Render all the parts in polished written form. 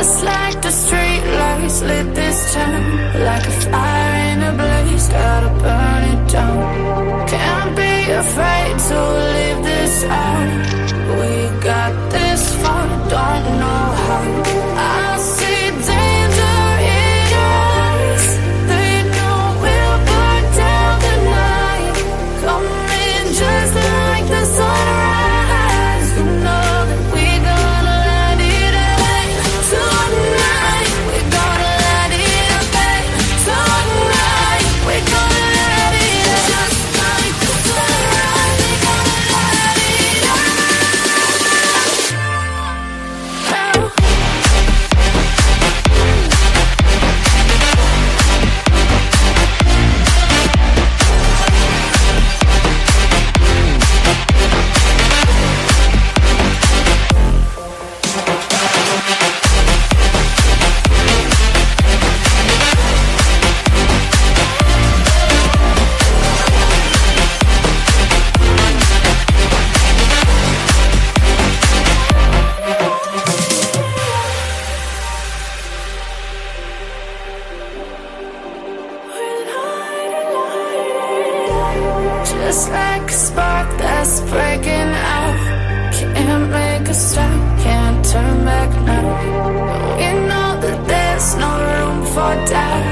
Just like the street lights lit this town, like a fire in a blaze, gotta burn it down. Can't be afraid to leave this out. We got this far, don't know how. I see danger in your eyes. They know we'll burn down the night. Coming just like the sunrise. You know that we gonna let it rain. Tonight, we gonna let it rain. Tonight, we gonna let it rain. Just like the sunrise, we gonna let it rain. Just like a spark that's breaking out. Can't make a stop, can't turn back now. We know that there's no room for doubt.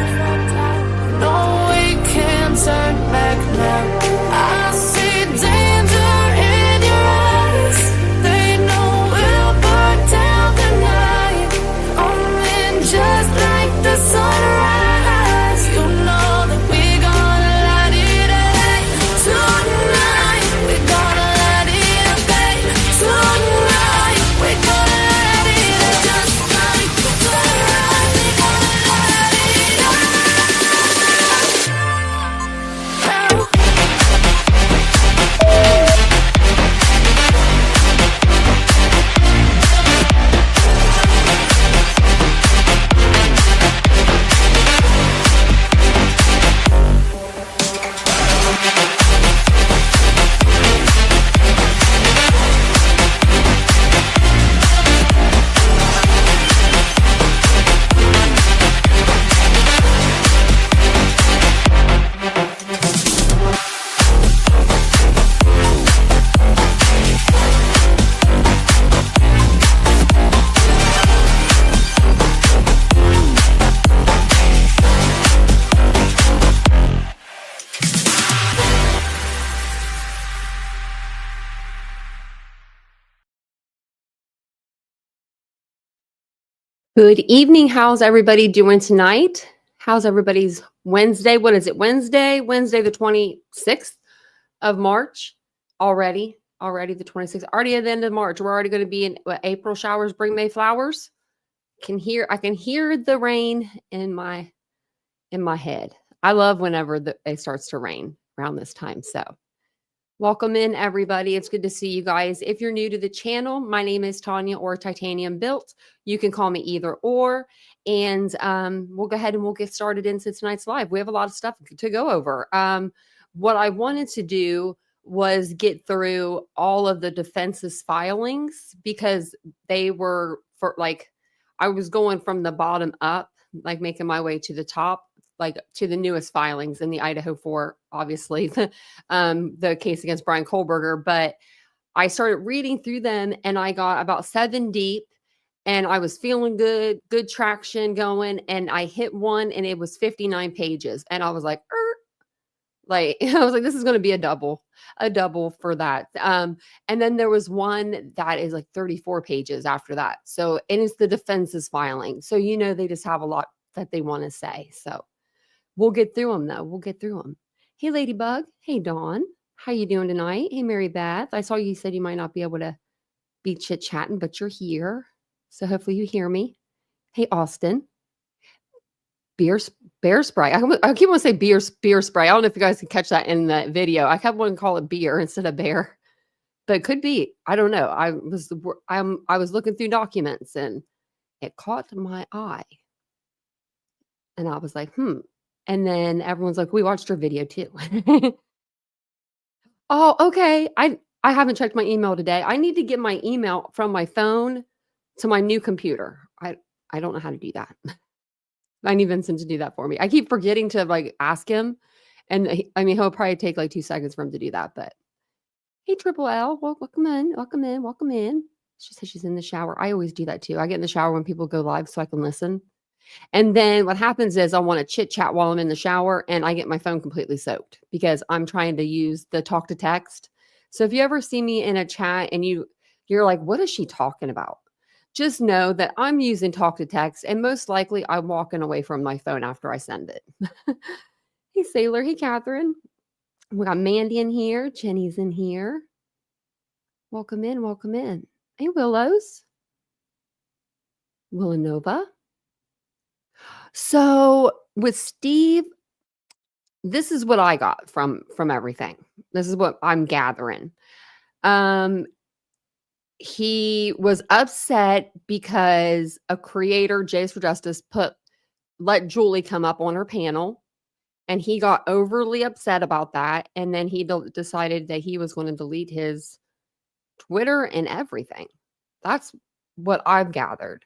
No, we can't turn back now. I see danger in your eyes. They know we'll burn down the night. Coming just like the sunrise. You know that we gonna let it rain. Tonight, we gonna let it rain. Tonight, we gonna let it rain. Just like the sunrise, we gonna let it rain. Good evening. How's everybody doing tonight? How's everybody's Wednesday? What is it? Wednesday the 26th of March already. Already the 26th. Already at the end of March. We're already going to be in April showers bring May flowers. I can hear the rain in my head. I love whenever it starts to rain around this time. So welcome in, everybody. It's good to see you guys. If you're new to the channel, my name is Tanya or TitaniumBuilt. You can call me either or. And we'll go ahead and we'll get started into tonight's live. We have a lot of stuff to go over. What I wanted to do was get through all of the defense's filings because they were I was going from the bottom up, like making my way to the top, like to the newest filings in the Idaho for, obviously, the case against Brian Kohlberger. But I started reading through them and I got about 7 deep and I was feeling good traction going. And I hit one and it was 59 pages. And I was like, this is going to be a double for that. And then there was one that is like 34 pages after that. So, and it's the defense's filing. So, they just have a lot that they want to say. So we'll get through them though. We'll get through them. Hey, Ladybug. Hey, Dawn. How you doing tonight? Hey, Mary Beth. I saw you said you might not be able to be chit-chatting, but you're here. So hopefully you hear me. Hey, Austin. Bear spray. I keep wanting to say beer spray. I don't know if you guys can catch that in the video. I kept wanting to call it beer instead of bear, but it could be. I don't know. I was looking through documents and it caught my eye, and I was like, And then everyone's like, we watched your video too. Oh, okay. I haven't checked my email today. I need to get my email from my phone to my new computer. I don't know how to do that. I need Vincent to do that for me. I keep forgetting to like ask him. And he'll probably take like 2 seconds for him to do that. But hey, Triple L, welcome in, welcome in, welcome in. She says she's in the shower. I always do that too. I get in the shower when people go live so I can listen. And then what happens is I want to chit chat while I'm in the shower and I get my phone completely soaked because I'm trying to use the talk to text. So if you ever see me in a chat and you're like, what is she talking about? Just know that I'm using talk to text and most likely I'm walking away from my phone after I send it. Hey, Sailor. Hey, Catherine. We got Mandy in here. Jenny's in here. Welcome in. Welcome in. Hey, Willows. Villanova. So with Steve, this is what I got from everything. This is what I'm gathering. He was upset because a creator, Jays for Justice, let Julie come up on her panel. And he got overly upset about that. And then he decided that he was going to delete his Twitter and everything. That's what I've gathered.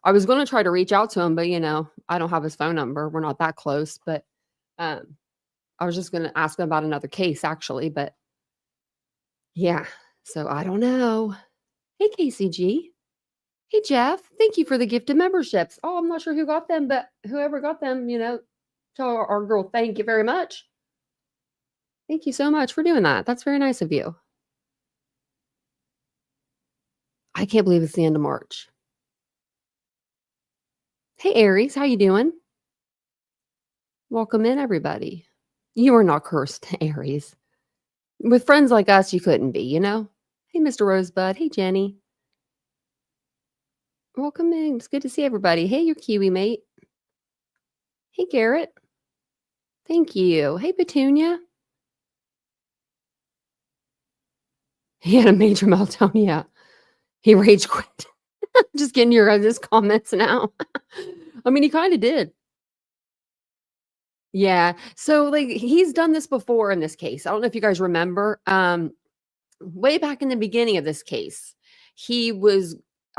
I was going to try to reach out to him, but I don't have his phone number. We're not that close, but I was just going to ask him about another case actually, but yeah, so I don't know. Hey, KCG. Hey, Jeff. Thank you for the gifted memberships. Oh, I'm not sure who got them, but whoever got them, tell our girl, thank you very much. Thank you so much for doing that. That's very nice of you. I can't believe it's the end of March. Hey, Aries, how you doing? Welcome in, everybody. You are not cursed, Aries. With friends like us, you couldn't be, Hey, Mr. Rosebud. Hey, Jenny. Welcome in. It's good to see everybody. Hey, your Kiwi mate. Hey, Garrett. Thank you. Hey, Petunia. He had a major meltdown. Yeah. He rage quit. Just getting your guys' comments now. I mean, he kind of did. Yeah. So like he's done this before in this case. I don't know if you guys remember. Way back in the beginning of this case, I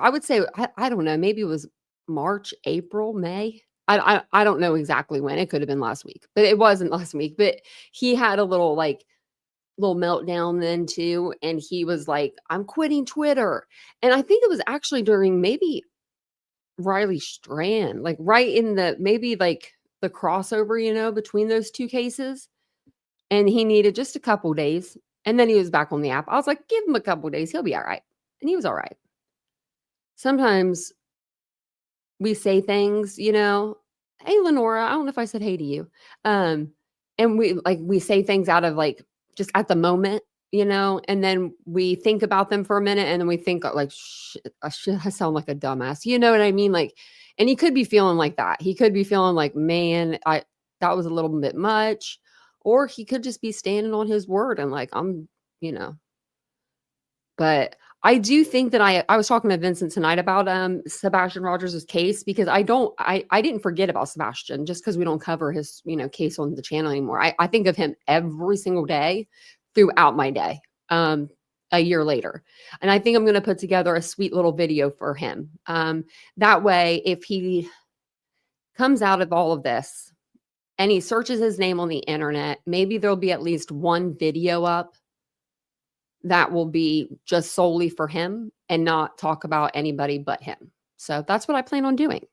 would say, I don't know, maybe it was March, April, May. I don't know exactly when. It could have been last week, but it wasn't last week. But he had a little meltdown then too. And he was like, I'm quitting Twitter. And I think it was actually during maybe Riley Strand, like right in maybe the crossover, between those two cases. And he needed just a couple days. And then he was back on the app. I was like, give him a couple days. He'll be all right. And he was all right. Sometimes we say things, hey, Lenora, I don't know if I said hey to you. And we say things out of just at the moment, and then we think about them for a minute and then we think I sound like a dumbass. You know what I mean? And he could be feeling like that. He could be feeling like, man, that was a little bit much. Or he could just be standing on his word and but I do think that I was talking to Vincent tonight about Sebastian Rogers' case because I didn't forget about Sebastian just because we don't cover his case on the channel anymore. I think of him every single day throughout my day a year later. And I think I'm going to put together a sweet little video for him. That way, if he comes out of all of this and he searches his name on the internet, maybe there'll be at least one video up that will be just solely for him and not talk about anybody but him. So that's what I plan on doing.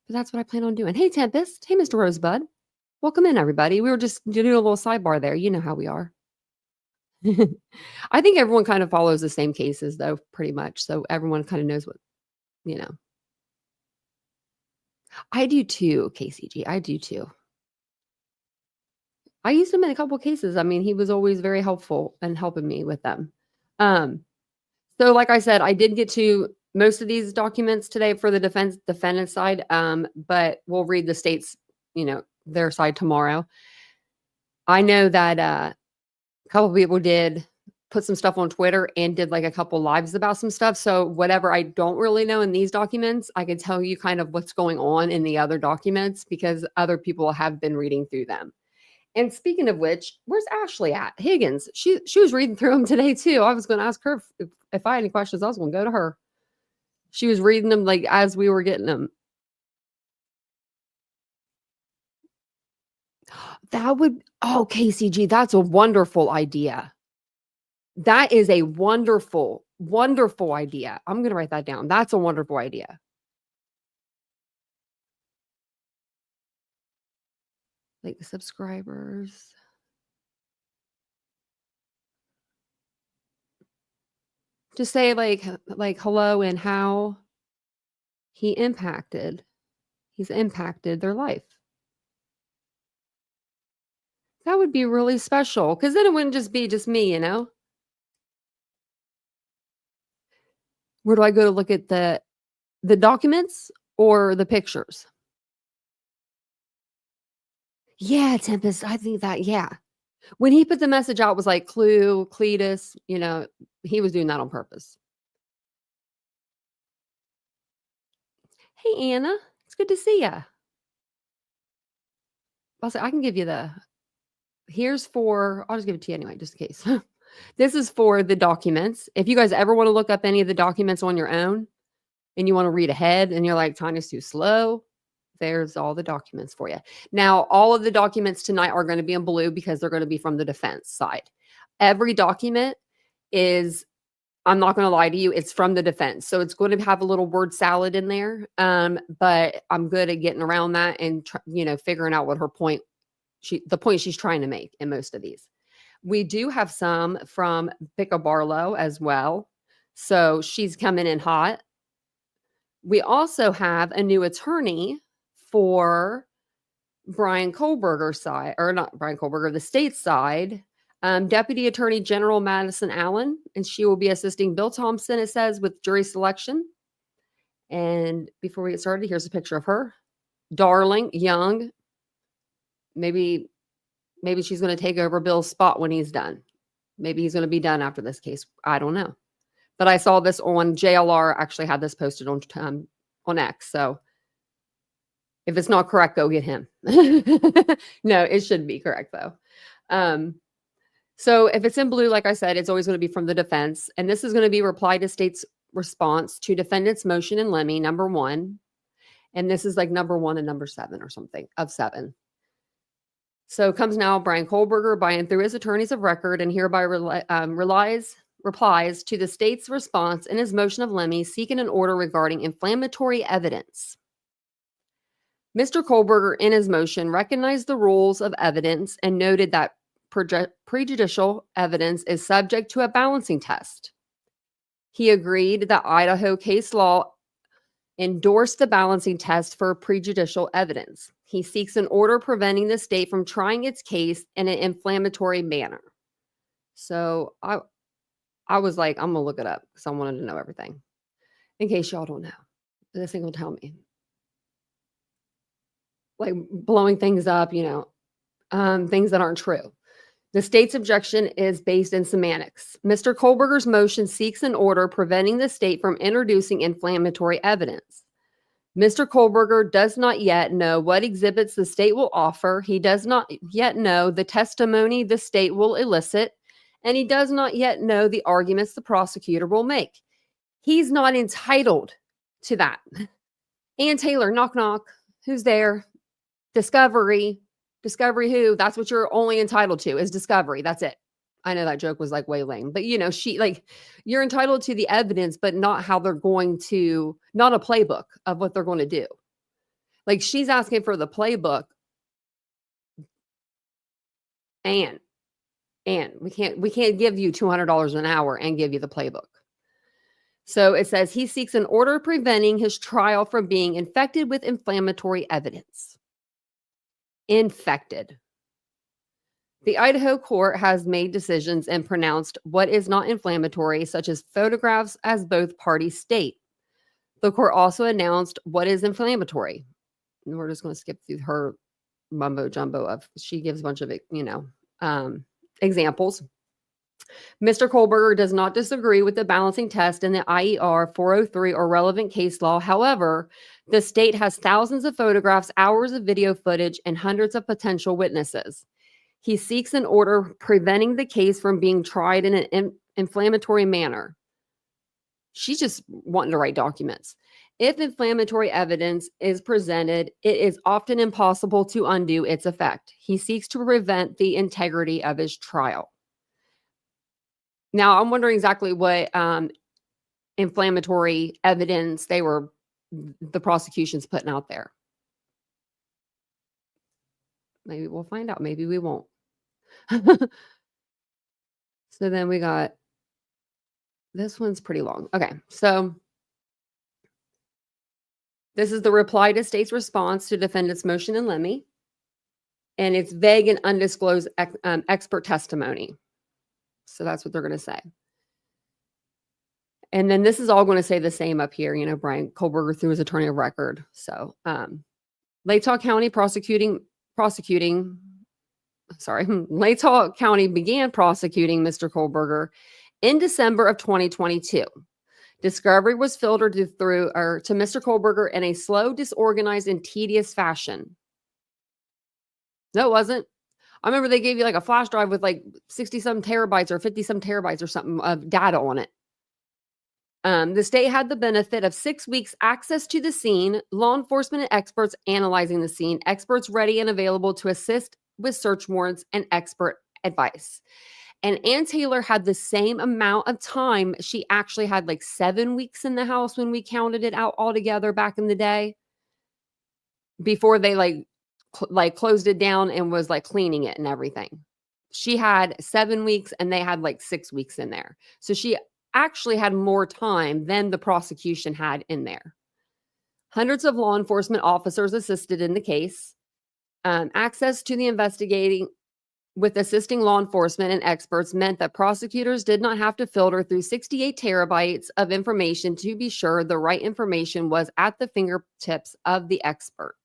Hey, Tempest. Hey, Mr. Rosebud. Welcome in, everybody. We were just doing a little sidebar there. You know how we are. I think everyone kind of follows the same cases, though, pretty much. So everyone kind of knows what, I do too, KCG. I do too. I used him in a couple of cases. I mean, he was always very helpful and helping me with them. So like I said, I did get to most of these documents today for the defendant side, but we'll read the state's, their side tomorrow. I know that a couple of people did put some stuff on Twitter and did a couple lives about some stuff. So whatever I don't really know in these documents, I can tell you kind of what's going on in the other documents because other people have been reading through them. And speaking of which, where's Ashley at? Higgins. She was reading through them today too. I was going to ask her if I had any questions. I was going to go to her. She was reading them like as we were getting them. KCG, that's a wonderful idea. That is a wonderful, wonderful idea. I'm going to write that down. That's a wonderful idea. Like the subscribers. Just say like hello and how he's impacted their life. That would be really special because then it wouldn't just be just me, you know? Where do I go to look at the documents or the pictures? Yeah, Tempest. I think that, yeah. When he put the message out, it was like Clue, Cletus, you know, he was doing that on purpose. Hey, Anna, it's good to see you. I'll say, I can give you I'll just give it to you anyway, just in case. This is for the documents. If you guys ever want to look up any of the documents on your own and you want to read ahead and you're like, Tanya's too slow, there's all the documents for you. Now, all of the documents tonight are going to be in blue because they're going to be from the defense side. Every document is, I'm not going to lie to you, it's from the defense. So it's going to have a little word salad in there. But I'm good at getting around that and, figuring out what her point, the point she's trying to make in most of these. We do have some from Becca Barlow as well. So she's coming in hot. We also have a new attorney for Brian Kohlberger's side, or not Brian Kohlberger, the state side, Deputy Attorney General Madison Allen, and she will be assisting Bill Thompson, it says, with jury selection. And before we get started, here's a picture of her. Darling, young. Maybe she's going to take over Bill's spot when he's done. Maybe he's going to be done after this case. I don't know. But I saw this on JLR, actually had this posted on X. So if it's not correct, go get him. No, it should be correct though. So if it's in blue, like I said, it's always going to be from the defense. And this is going to be reply to state's response to defendant's motion in lemmy, number 1. And this is like number 1 and number 7 or something of 7. So comes now Brian Kohlberger by and through his attorneys of record and hereby replies to the state's response in his motion of lemmy seeking an order regarding inflammatory evidence. Mr. Kohlberger in his motion recognized the rules of evidence and noted that prejudicial evidence is subject to a balancing test. He agreed that Idaho case law endorsed the balancing test for prejudicial evidence. He seeks an order preventing the state from trying its case in an inflammatory manner. So I was like, I'm going to look it up because I wanted to know everything. In case y'all don't know. This thing will tell me. Like blowing things up, things that aren't true. The state's objection is based in semantics. Mr. Kohlberger's motion seeks an order preventing the state from introducing inflammatory evidence. Mr. Kohlberger does not yet know what exhibits the state will offer. He does not yet know the testimony the state will elicit, and he does not yet know the arguments the prosecutor will make. He's not entitled to that. Ann Taylor, knock, knock. Who's there? Discovery. Discovery who? That's what you're only entitled to is discovery. That's it. I know that joke was like way lame, but you're entitled to the evidence, but not how they're going to, not a playbook of what they're going to do. Like she's asking for the playbook. And we can't give you $200 an hour and give you the playbook. So it says he seeks an order preventing his trial from being infected with inflammatory evidence. Infected. The Idaho court has made decisions and pronounced what is not inflammatory, such as photographs, as both parties state. The court also announced what is inflammatory. And we're just going to skip through her mumbo jumbo of, she gives a bunch of, examples. Mr. Kohlberger does not disagree with the balancing test in the IER 403 or relevant case law. However, the state has thousands of photographs, hours of video footage, and hundreds of potential witnesses. He seeks an order preventing the case from being tried in an inflammatory manner. She's just wanting to write documents. If inflammatory evidence is presented, it is often impossible to undo its effect. He seeks to prevent the integrity of his trial. Now, I'm wondering exactly what inflammatory evidence the prosecution's putting out there. Maybe we'll find out. Maybe we won't. So then we got, this one's pretty long. Okay, so this is the reply to state's response to defendant's motion in limine, and it's vague and undisclosed expert testimony. So that's what they're going to say. And then this is all going to say the same up here. You know, Brian Kohlberger through his attorney of record. So Latah County Latah County began prosecuting Mr. Kohlberger in December of 2022. Discovery was filtered to Mr. Kohlberger in a slow, disorganized, and tedious fashion. No, it wasn't. I remember they gave you like a flash drive with like 60-some terabytes or 50-some terabytes or something of data on it. The state had the benefit of 6 weeks access to the scene, law enforcement and experts analyzing the scene, experts ready and available to assist with search warrants and expert advice. And Ann Taylor had the same amount of time. She actually had like 7 weeks in the house when we counted it out all together back in the day, before they like closed it down and was like cleaning it and everything. She had 7 weeks and they had like 6 weeks in there. So she actually had more time than the prosecution had in there. Hundreds of law enforcement officers assisted in the case. Access to the investigating with assisting law enforcement and experts meant that prosecutors did not have to filter through 68 terabytes of information to be sure the right information was at the fingertips of the expert.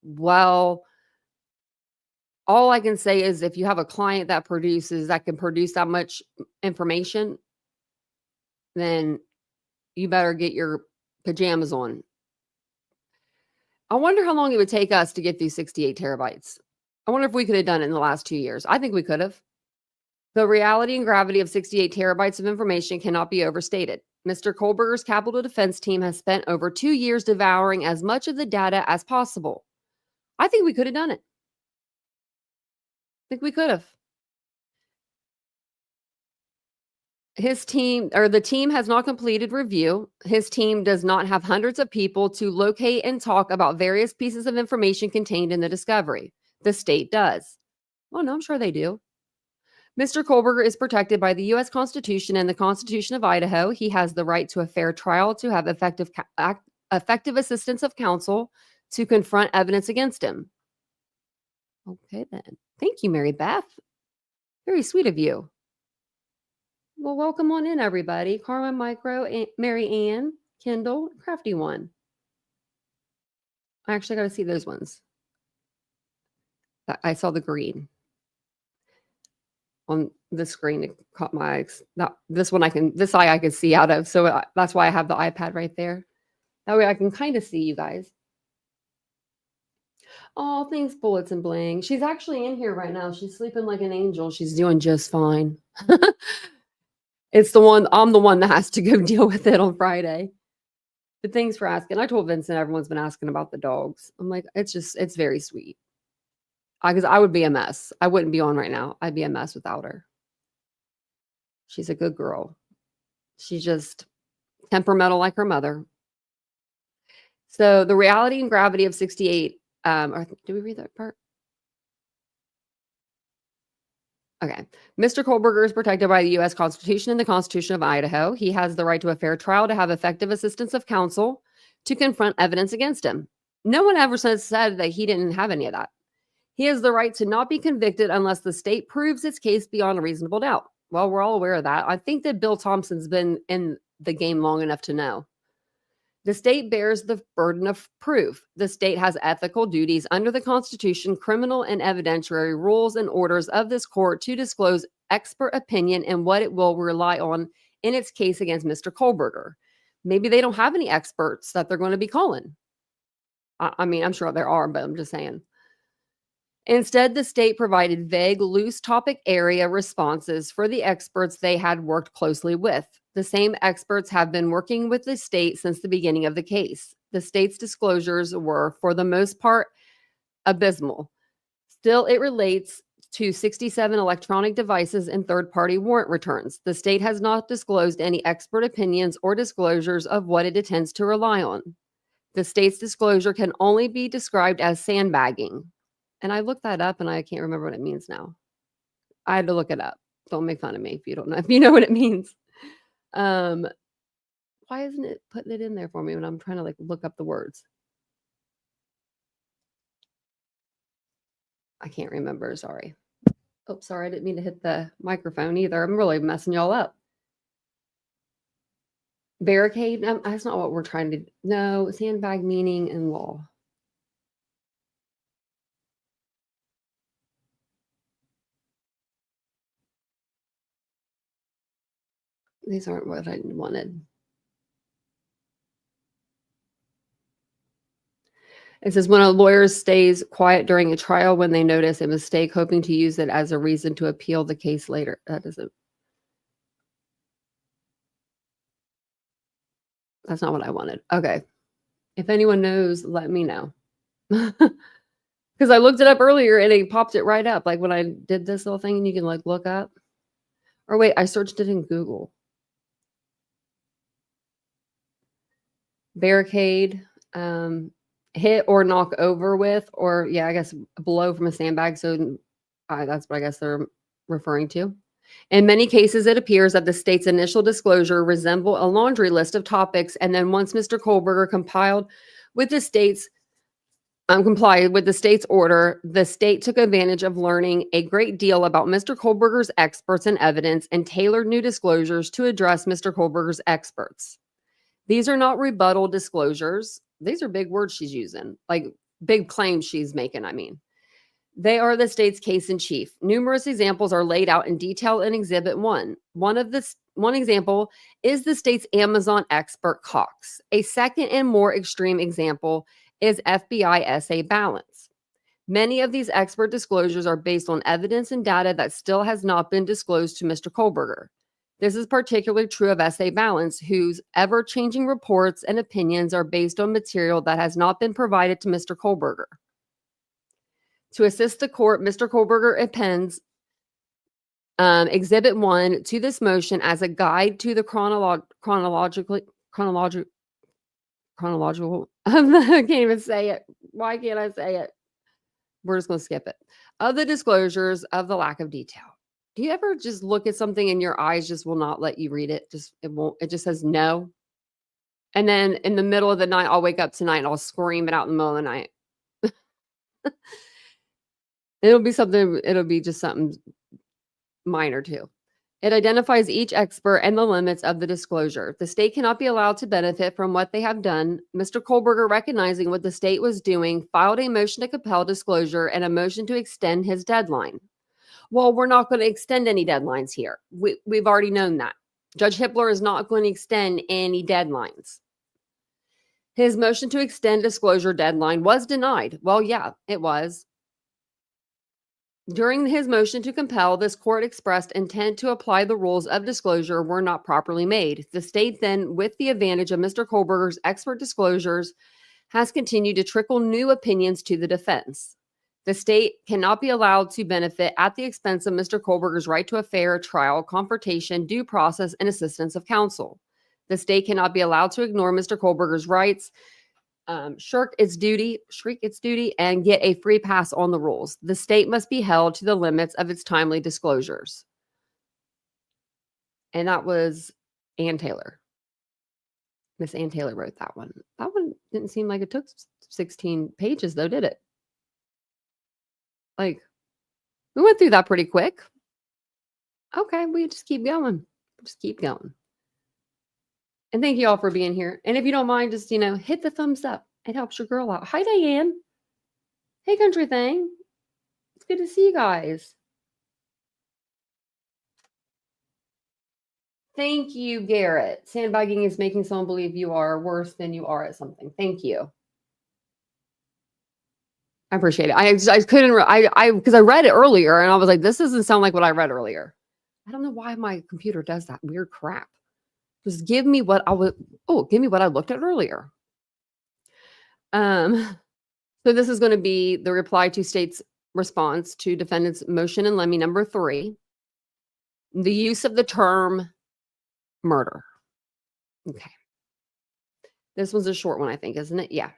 Well, all I can say is if you have a client that can produce that much information, then you better get your pajamas on. I wonder how long it would take us to get these 68 terabytes. I wonder if we could have done it in the last 2 years. I think we could have. The reality and gravity of 68 terabytes of information cannot be overstated. Mr. Kohlberger's capital defense team has spent over 2 years devouring as much of the data as possible. I think we could have done it. I think we could have. The team has not completed review. His team does not have hundreds of people to locate and talk about various pieces of information contained in the discovery. The state does. Well, no, I'm sure they do. Mr. Kohlberger is protected by the U.S. Constitution and the Constitution of Idaho. He has the right to a fair trial, to have effective assistance of counsel, to confront evidence against him. Okay, then. Thank you, Mary Beth. Very sweet of you. Well, welcome on in, everybody. Carmen, Micro, Mary Ann, Kendall, Crafty One. I actually got to see those ones. I saw the green on the screen. It caught my eyes. This eye I can see out of. So that's why I have the iPad right there. That way I can kind of see you guys. Oh, thanks, Bullets and Bling. She's actually in here right now. She's sleeping like an angel. She's doing just fine. I'm the one that has to go deal with it on Friday. But thanks for asking. I told Vincent everyone's been asking about the dogs. I'm like, it's very sweet. Because I would be a mess. I wouldn't be on right now. I'd be a mess without her. She's a good girl. She's just temperamental like her mother. So the reality and gravity of 68. Did we read that part? Okay. Mr. Kohlberger is protected by the U.S. Constitution and the Constitution of Idaho. He has the right to a fair trial, to have effective assistance of counsel, to confront evidence against him. No one ever said that he didn't have any of that. He has the right to not be convicted unless the state proves its case beyond a reasonable doubt. Well, we're all aware of that. I think that Bill Thompson's been in the game long enough to know. The state bears the burden of proof. The state has ethical duties under the Constitution, criminal and evidentiary rules and orders of this court to disclose expert opinion and what it will rely on in its case against Mr. Kohlberger. Maybe they don't have any experts that they're going to be calling. I mean, I'm sure there are, but I'm just saying. Instead, the state provided vague, loose topic area responses for the experts they had worked closely with. The same experts have been working with the state since the beginning of the case. The state's disclosures were, for the most part, abysmal. Still, it relates to 67 electronic devices and third-party warrant returns. The state has not disclosed any expert opinions or disclosures of what it intends to rely on. The state's disclosure can only be described as sandbagging. And I looked that up and I can't remember what it means now. I had to look it up. Don't make fun of me if you don't know, if you know what it means. Why isn't it putting it in there for me when I'm trying to like look up the words? I can't remember, sorry. Oh, sorry, I didn't mean to hit the microphone either. I'm really messing y'all up. Barricade? That's not what we're trying to. No, sandbag meaning and law. These aren't what I wanted. It says when a lawyer stays quiet during a trial when they notice a mistake, hoping to use it as a reason to appeal the case later. That doesn't. That's not what I wanted. Okay. If anyone knows, let me know. Because I looked it up earlier and it popped it right up. Like when I did this little thing and you can like look up. Or wait, I searched it in Google. Barricade, hit or knock over with, or yeah, I guess blow from a sandbag. So that's what I guess they're referring to. In many cases, it appears that the state's initial disclosure resembled a laundry list of topics, and then once Mr. Kohlberger complied with the state's order, the state took advantage of learning a great deal about Mr. Kohlberger's experts and evidence and tailored new disclosures to address Mr. Kohlberger's experts. These are not rebuttal disclosures. These are big words she's using, like big claims she's making, I mean. They are the state's case in chief. Numerous examples are laid out in detail in Exhibit 1. One example is the state's Amazon expert Cox. A second and more extreme example is FBI SA Balance. Many of these expert disclosures are based on evidence and data that still has not been disclosed to Mr. Kohlberger. This is particularly true of SA Balance, whose ever-changing reports and opinions are based on material that has not been provided to Mr. Kohlberger. To assist the court, Mr. Kohlberger appends Exhibit 1 to this motion as a guide to the chronological. I can't even say it. Why can't I say it? We're just going to skip it. Of the disclosures of the lack of detail. Do you ever just look at something and your eyes just will not let you read it? It just says no. And then in the middle of the night, I'll wake up tonight and I'll scream it out in the middle of the night. It'll be just something minor too. It identifies each expert and the limits of the disclosure. The state cannot be allowed to benefit from what they have done. Mr. Kohlberger, recognizing what the state was doing, filed a motion to compel disclosure and a motion to extend his deadline. Well, we're not going to extend any deadlines here. We've already known that. Judge Hippler is not going to extend any deadlines. His motion to extend disclosure deadline was denied. Well, yeah, it was. During his motion to compel, this court expressed intent to apply the rules of disclosure were not properly made. The state then, with the advantage of Mr. Kohlberger's expert disclosures, has continued to trickle new opinions to the defense. The state cannot be allowed to benefit at the expense of Mr. Kohlberger's right to a fair trial, confrontation, due process, and assistance of counsel. The state cannot be allowed to ignore Mr. Kohlberger's rights, shirk its duty, and get a free pass on the rules. The state must be held to the limits of its timely disclosures. And that was Ann Taylor. Miss Ann Taylor wrote that one. That one didn't seem like it took 16 pages, though, did it? Like, we went through that pretty quick. Okay, we just keep going. Just keep going. And thank you all for being here. And if you don't mind, just, hit the thumbs up. It helps your girl out. Hi, Diane. Hey, country thing. It's good to see you guys. Thank you, Garrett. Sandbagging is making someone believe you are worse than you are at something. Thank you. I appreciate it. I couldn't, because I read it earlier and I was like, this doesn't sound like what I read earlier. I don't know why my computer does that weird crap. Just give me what I would, give me what I looked at earlier. So this is going to be the reply to state's response to defendant's motion in limine number 3. The use of the term murder. Okay. This one's a short one, I think, isn't it? Yeah.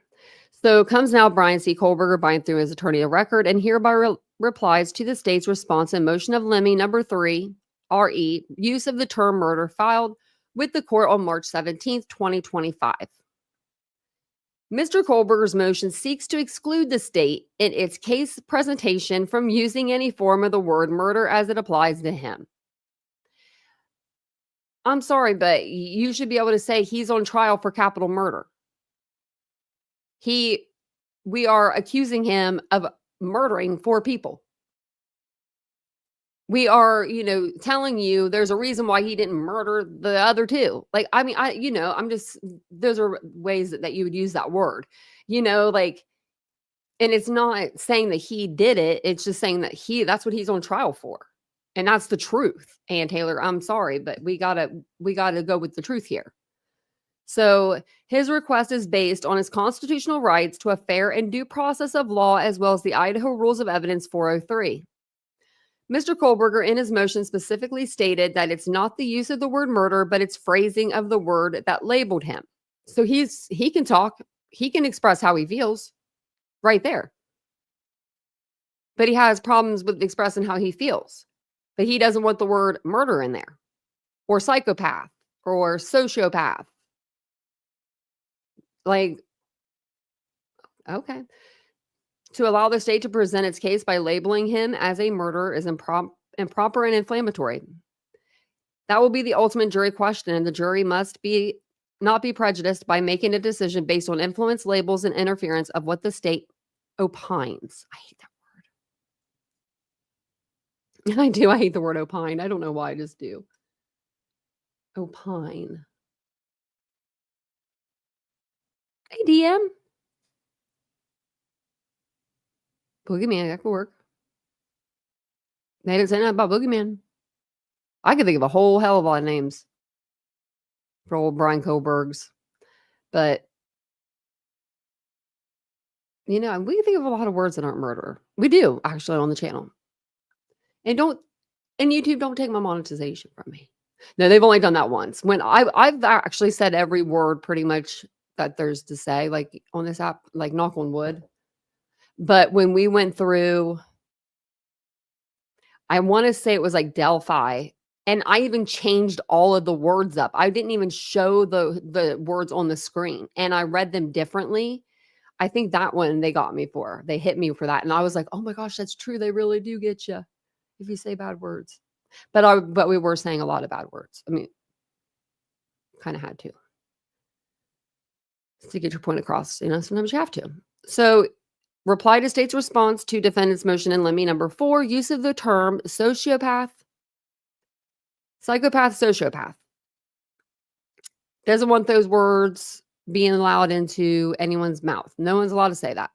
So comes now Brian C. Kohlberger, buying through his attorney of record, and hereby replies to the state's response in motion of limine number 3, RE, use of the term murder, filed with the court on March 17th, 2025. Mr. Kohlberger's motion seeks to exclude the state in its case presentation from using any form of the word murder as it applies to him. I'm sorry, but you should be able to say he's on trial for capital murder. We are accusing him of murdering 4 people. We are, telling you there's a reason why he didn't murder the other 2. Like, I mean, I'm just, those are ways that you would use that word, like, and it's not saying that he did it. It's just saying that that's what he's on trial for. And that's the truth. Ann Taylor, I'm sorry, but we gotta go with the truth here. So his request is based on his constitutional rights to a fair and due process of law, as well as the Idaho Rules of Evidence 403. Mr. Kohlberger in his motion specifically stated that it's not the use of the word murder, but it's phrasing of the word that labeled him. So he can talk, he can express how he feels right there. But he has problems with expressing how he feels. But he doesn't want the word murder in there, or psychopath, or sociopath. Like, okay. To allow the state to present its case by labeling him as a murderer is improper and inflammatory. That will be the ultimate jury question, and the jury must not be prejudiced by making a decision based on influence, labels, and interference of what the state opines. I hate that word. I do. I hate the word opine. I don't know why. I just do. Opine. Hey, DM. Boogeyman, that could work. They didn't say nothing about Boogeyman. I could think of a whole hell of a lot of names for old Brian Kohlbergs. But, we can think of a lot of words that aren't murder. We do, actually, on the channel. And YouTube, don't take my monetization from me. No, they've only done that once. When I've actually said every word pretty much that there's to say, like on this app, like knock on wood. But when we went through, I want to say it was like Delphi, and I even changed all of the words up. I didn't even show the words on the screen, and I read them differently. I think that one they got me for. They hit me for that, and I was like, "Oh my gosh, that's true. They really do get you if you say bad words." But we were saying a lot of bad words. I mean, kind of had to get your point across. Sometimes you have to. So. Reply to state's response to defendant's motion in limine number 4, use of the term psychopath, sociopath. Doesn't want those words being allowed into anyone's mouth. No one's allowed to say that.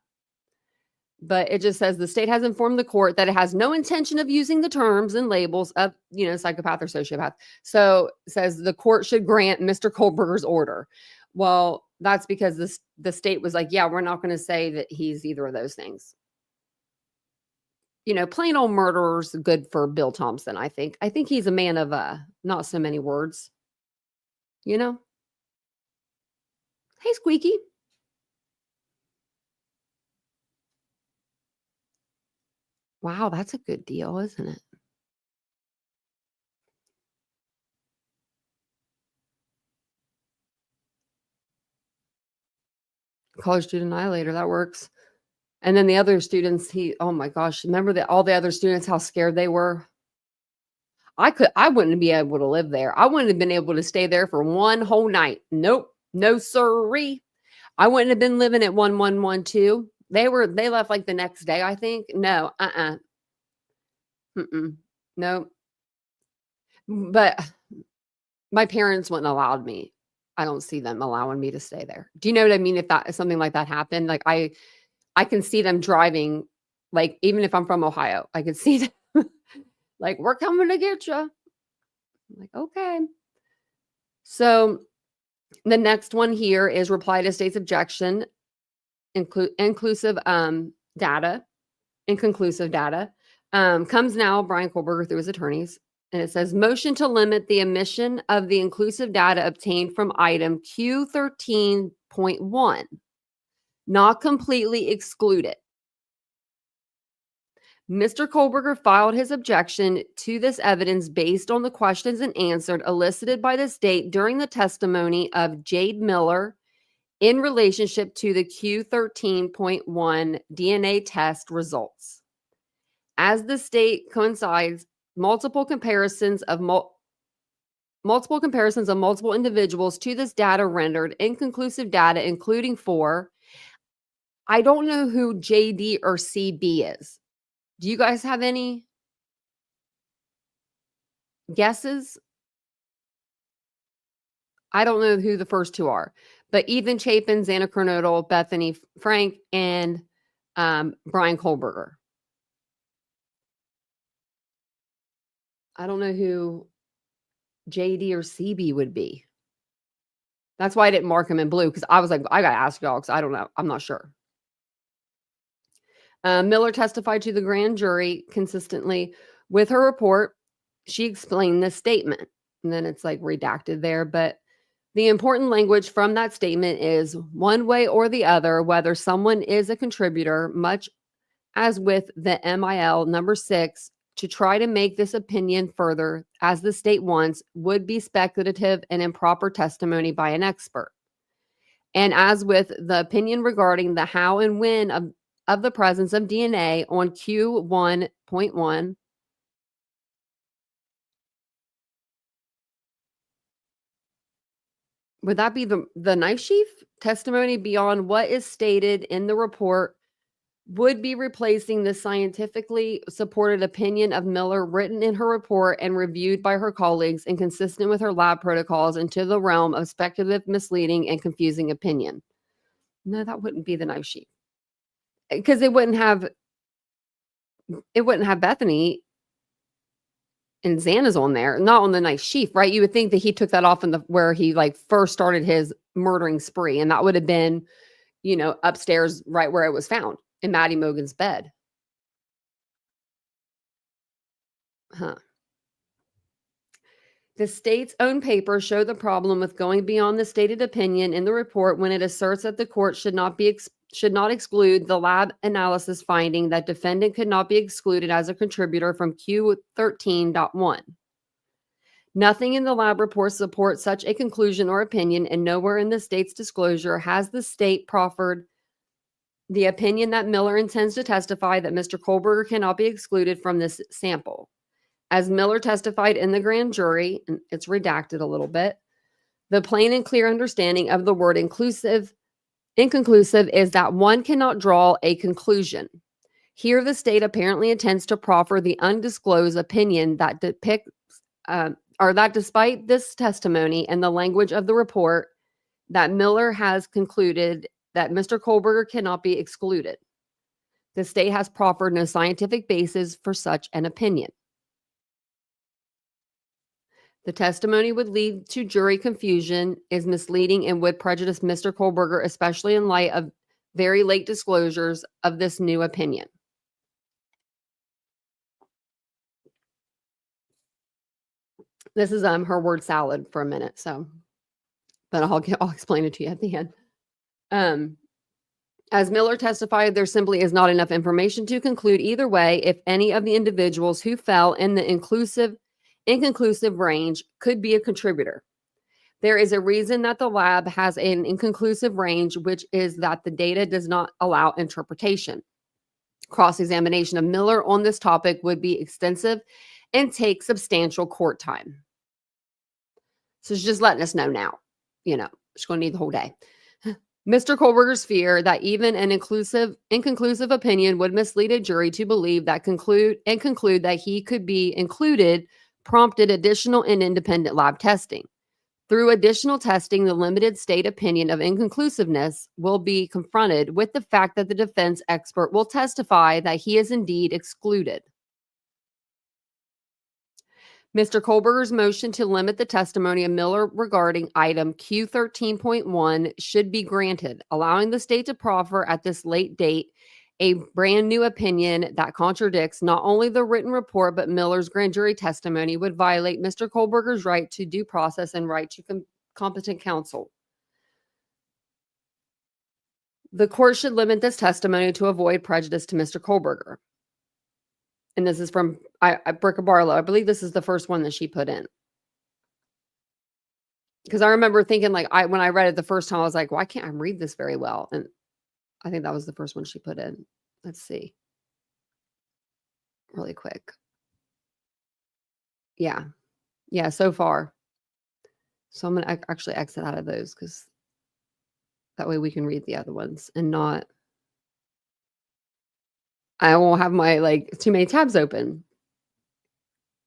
But it just says the state has informed the court that it has no intention of using the terms and labels of, psychopath or sociopath. So it says the court should grant Mr. Kohlberger's order. Well, that's because the state was like, yeah, we're not going to say that he's either of those things. Plain old murderer's good for Bill Thompson, I think. I think he's a man of not so many words. Hey, Squeaky. Wow, that's a good deal, isn't it? College student annihilator, that works. And then the other students, oh my gosh, remember all the other students, how scared they were? I wouldn't be able to live there. I wouldn't have been able to stay there for one whole night. Nope. No sirree. I wouldn't have been living at 1112. They left like the next day, I think. No, no. But my parents wouldn't have allowed me. I don't see them allowing me to stay there. Do you know what I mean? If something like that happened, like I I can see them driving, like, even if I'm from Ohio, I could see them like, we're coming to get you. I'm like, okay. So the next one here is reply to state's objection, inclusive data, inconclusive data. Comes now, Brian Kohlberger through his attorneys. And it says, motion to limit the emission of the inclusive data obtained from item Q13.1, not completely exclude it. Mr. Kohlberger filed his objection to this evidence based on the questions and answers elicited by the state during the testimony of Jade Miller in relationship to the Q13.1 DNA test results. As the state coincides multiple comparisons of multiple individuals to this data rendered inconclusive data, including for, I don't know who JD or CB is. Do you guys have any guesses? I don't know who the first two are, but Ethan Chapin, Xana Kernodle, Bethany Frank, and Brian Kohlberger. I don't know who JD or CB would be. That's why I didn't mark him in blue, because I was like, I got to ask y'all because I don't know. I'm not sure. Miller testified to the grand jury consistently with her report. She explained this statement, and then it's like redacted there. But the important language from that statement is one way or the other, whether someone is a contributor, much as with the MIL number 6, to try to make this opinion further, as the state wants, would be speculative and improper testimony by an expert. And as with the opinion regarding the how and when of the presence of DNA on Q1.1, would that be the knife sheath? Testimony beyond what is stated in the report would be replacing the scientifically supported opinion of Miller written in her report and reviewed by her colleagues and consistent with her lab protocols into the realm of speculative, misleading, and confusing opinion. No, that wouldn't be the knife sheath. Because it wouldn't have Bethany and Xana's on there, not on the knife sheath, right? You would think that he took that off in where he like first started his murdering spree, and that would have been, upstairs right where it was found in Maddie Mogan's bed. The state's own papers show the problem with going beyond the stated opinion in the report when it asserts that the court should not exclude the lab analysis finding that defendant could not be excluded as a contributor from Q13.1. Nothing in the lab report supports such a conclusion or opinion, and nowhere in the state's disclosure has the state proffered the opinion that Miller intends to testify that Mr. Kohlberger cannot be excluded from this sample. As Miller testified in the grand jury, and it's redacted a little bit, the plain and clear understanding of the word inconclusive is that one cannot draw a conclusion. Here, the state apparently intends to proffer the undisclosed opinion that that despite this testimony and the language of the report, that Miller has concluded that Mr. Kohlberger cannot be excluded. The state has proffered no scientific basis for such an opinion. The testimony would lead to jury confusion, is misleading, and would prejudice Mr. Kohlberger, especially in light of very late disclosures of this new opinion. This is her word salad for a minute, but I'll explain it to you at the end. As Miller testified, there simply is not enough information to conclude either way if any of the individuals who fell in the inconclusive range could be a contributor. There is a reason that the lab has an inconclusive range, which is that the data does not allow interpretation. Cross-examination of Miller on this topic would be extensive and take substantial court time. So it's just letting us know now, it's going to need the whole day. Mr. Kohlberger's fear that even an inconclusive opinion would mislead a jury to believe that conclude that he could be included prompted additional and independent lab testing. Through additional testing, the limited state opinion of inconclusiveness will be confronted with the fact that the defense expert will testify that he is indeed excluded. Mr. Kohlberger's motion to limit the testimony of Miller regarding item Q13.1 should be granted, allowing the state to proffer at this late date a brand new opinion that contradicts not only the written report, but Miller's grand jury testimony would violate Mr. Kohlberger's right to due process and right to competent counsel. The court should limit this testimony to avoid prejudice to Mr. Kohlberger. And this is from Bricka Barlow. I believe this is the first one that she put in. Because I remember thinking, like, when I read it the first time, I was like, why can't I read this very well? And I think that was the first one she put in. Let's see. Really quick. Yeah. Yeah, so far. So I'm going to actually exit out of those because that way we can read the other ones and not... I won't have my, like, too many tabs open.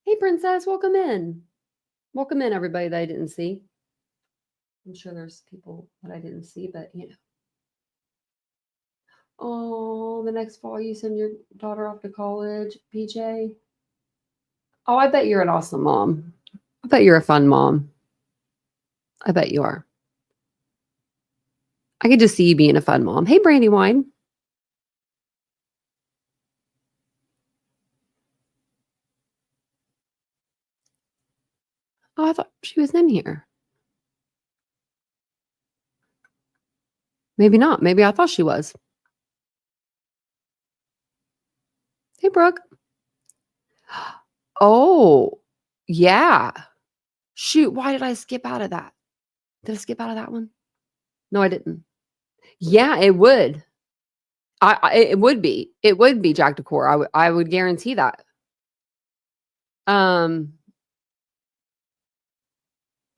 Hey, Princess, welcome in. Welcome in, everybody that I didn't see. I'm sure there's people that I didn't see, but, you know. Oh, the next fall you send your daughter off to college, PJ. Oh, I bet you're an awesome mom. I bet you're a fun mom. I bet you are. I could just see you being a fun mom. Hey, Brandywine. Oh, I thought she was in here. Maybe not. Maybe I thought she was. Hey, Brooke. Oh, yeah. Shoot, why did I skip out of that? Did I skip out of that one? No, I didn't. Yeah, it would. It would be. It would be Jack Decor. I would guarantee that.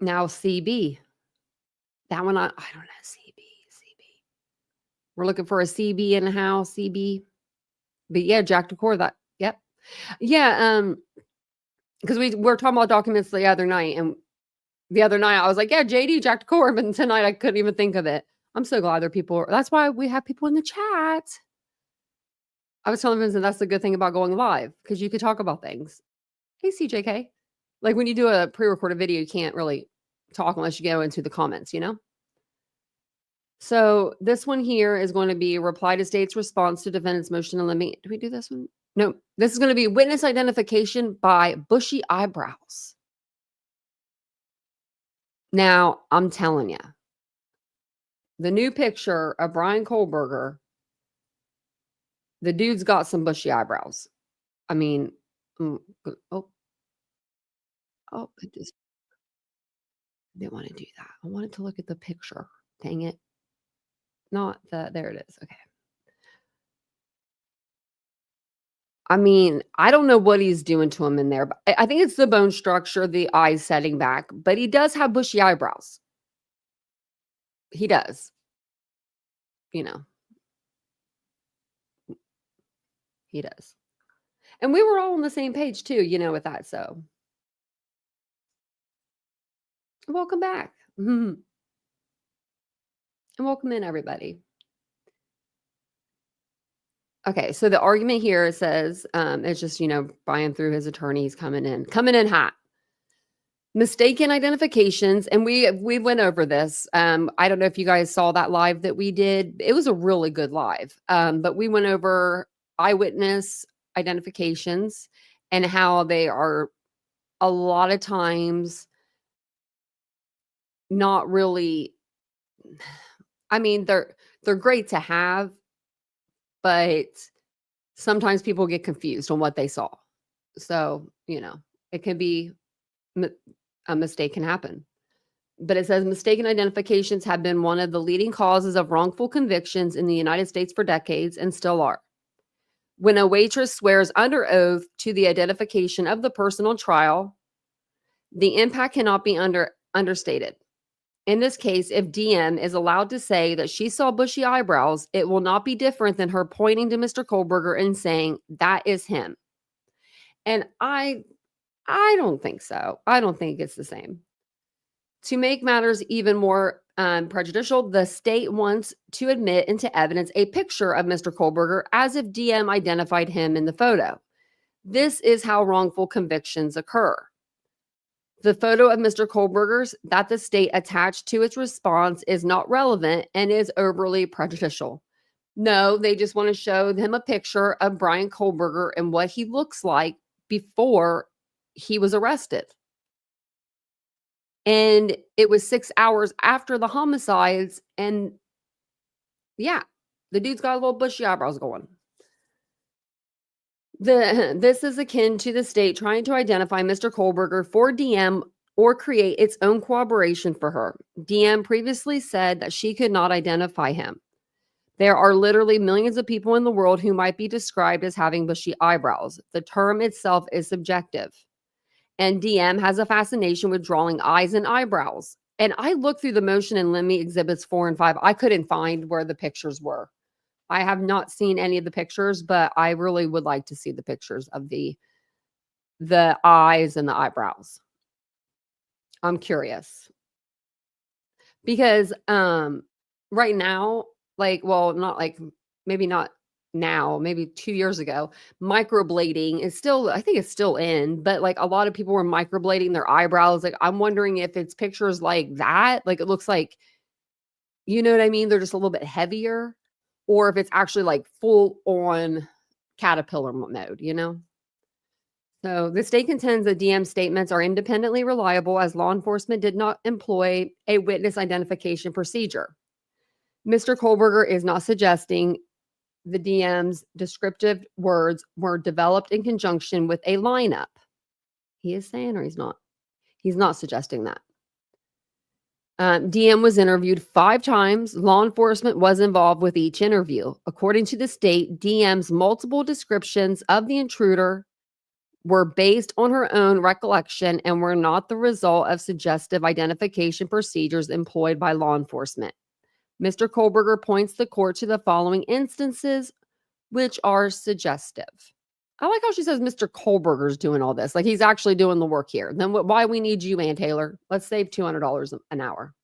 Now CB. That one I don't know. CB. We're looking for a CB in the house, CB. But yeah, Jack Decor, that, yep. Yeah, because we were talking about documents the other night, and the other night I was like, yeah, JD, Jack Decor, but tonight I couldn't even think of it. I'm so glad there are people. That's why we have people in the chat. I was telling Vincent that's the good thing about going live, because you could talk about things. Hey, CJK. Like when you do a pre-recorded video, you can't really talk unless you go into the comments, you know? So this one here is going to be reply to state's response to defendant's motion to limit. Do we do this one? No, this is going to be witness identification by bushy eyebrows. Now, I'm telling you, the new picture of Brian Kohlberger, the dude's got some bushy eyebrows. I mean, oh, I didn't want to do that. I wanted to look at the picture. Dang it. Not the, there it is. Okay. I mean, I don't know what he's doing to him in there, but I think it's the bone structure, the eyes setting back, but he does have bushy eyebrows. He does. You know. He does. And we were all on the same page too, you know, with that. So welcome back. And welcome in, everybody. Okay, so the argument here says, it's just, you know, Brian through his attorneys coming in hot. Mistaken identifications, and we went over this. I don't know if you guys saw that live that we did. It was a really good live. But we went over eyewitness identifications and how they are a lot of times not really, I mean, they're great to have, but sometimes people get confused on what they saw. So, you know, it can be, a mistake can happen. But it says mistaken identifications have been one of the leading causes of wrongful convictions in the United States for decades and still are. When a waitress swears under oath to the identification of the person on trial, the impact cannot be understated. In this case, if DM is allowed to say that she saw bushy eyebrows, it will not be different than her pointing to Mr. Kohlberger and saying, that is him. And I don't think so. I don't think it's the same. To make matters even more prejudicial, the state wants to admit into evidence a picture of Mr. Kohlberger as if DM identified him in the photo. This is how wrongful convictions occur. The photo of Mr. Kohlberger's that the state attached to its response is not relevant and is overly prejudicial. No, they just want to show him a picture of Brian Kohlberger and what he looks like before he was arrested. And it was 6 hours after the homicides. And yeah, the dude's got a little bushy eyebrows going. This is akin to the state trying to identify Mr. Kohlberger for DM or create its own corroboration for her. DM previously said that she could not identify him. There are literally millions of people in the world who might be described as having bushy eyebrows. The term itself is subjective. And DM has a fascination with drawing eyes and eyebrows. And I looked through the motion and Lemmy exhibits 4 and 5. I couldn't find where the pictures were. I have not seen any of the pictures, but I really would like to see the pictures of the eyes and the eyebrows. I'm curious. Because right now, maybe not now, maybe 2 years ago, microblading is still, I think it's still in, but like a lot of people were microblading their eyebrows. Like, I'm wondering if it's pictures like that, like it looks like, you know what I mean? They're just a little bit heavier, or if it's actually like full on caterpillar mode, you know? So the state contends that DM statements are independently reliable as law enforcement did not employ a witness identification procedure. Mr. Kohlberger is not suggesting the DM's descriptive words were developed in conjunction with a lineup. He is saying, or he's not? He's not suggesting that. DM was interviewed 5 times. Law enforcement was involved with each interview. According to the state, DM's multiple descriptions of the intruder were based on her own recollection and were not the result of suggestive identification procedures employed by law enforcement. Mr. Kohlberger points the court to the following instances, which are suggestive. I like how she says Mr. Kohlberger's doing all this. Like he's actually doing the work here. Then why we need you, Ann Taylor? Let's save $200 an hour.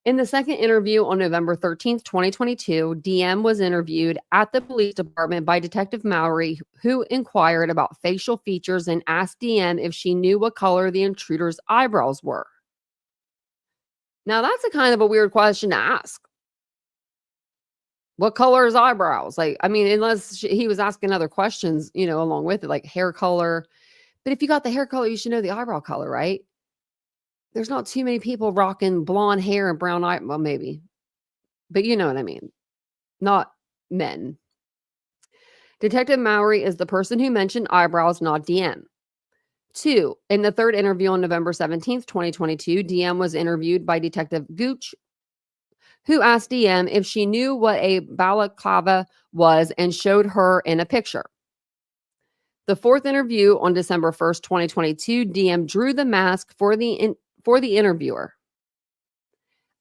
In the second interview on November 13th, 2022, DM was interviewed at the police department by Detective Mowry, who inquired about facial features and asked DM if she knew what color the intruder's eyebrows were. Now, that's a kind of a weird question to ask. What color is eyebrows? Like, I mean, unless he was asking other questions, you know, along with it, like hair color. But if you got the hair color, you should know the eyebrow color, right? There's not too many people rocking blonde hair and brown eye. Well, maybe. But you know what I mean. Not men. Detective Mowry is the person who mentioned eyebrows, not DM. 2, in the third interview on November 17th, 2022, DM was interviewed by Detective Gooch, who asked DM if she knew what a balaclava was and showed her in a picture. The fourth interview on December 1st, 2022, DM drew the mask for the interviewer.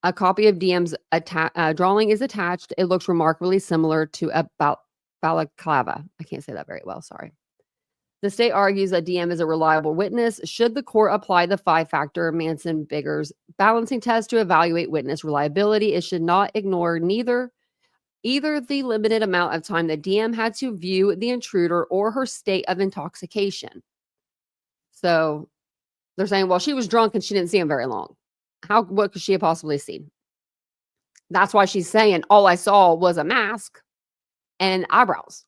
A copy of DM's drawing is attached. It looks remarkably similar to a balaclava. I can't say that very well, sorry. The state argues that DM is a reliable witness. Should the court apply the 5-factor Manson-Biggers balancing test to evaluate witness reliability, it should not ignore either the limited amount of time that DM had to view the intruder or her state of intoxication. So they're saying, well, she was drunk and she didn't see him very long. What could she have possibly seen? That's why she's saying all I saw was a mask and eyebrows.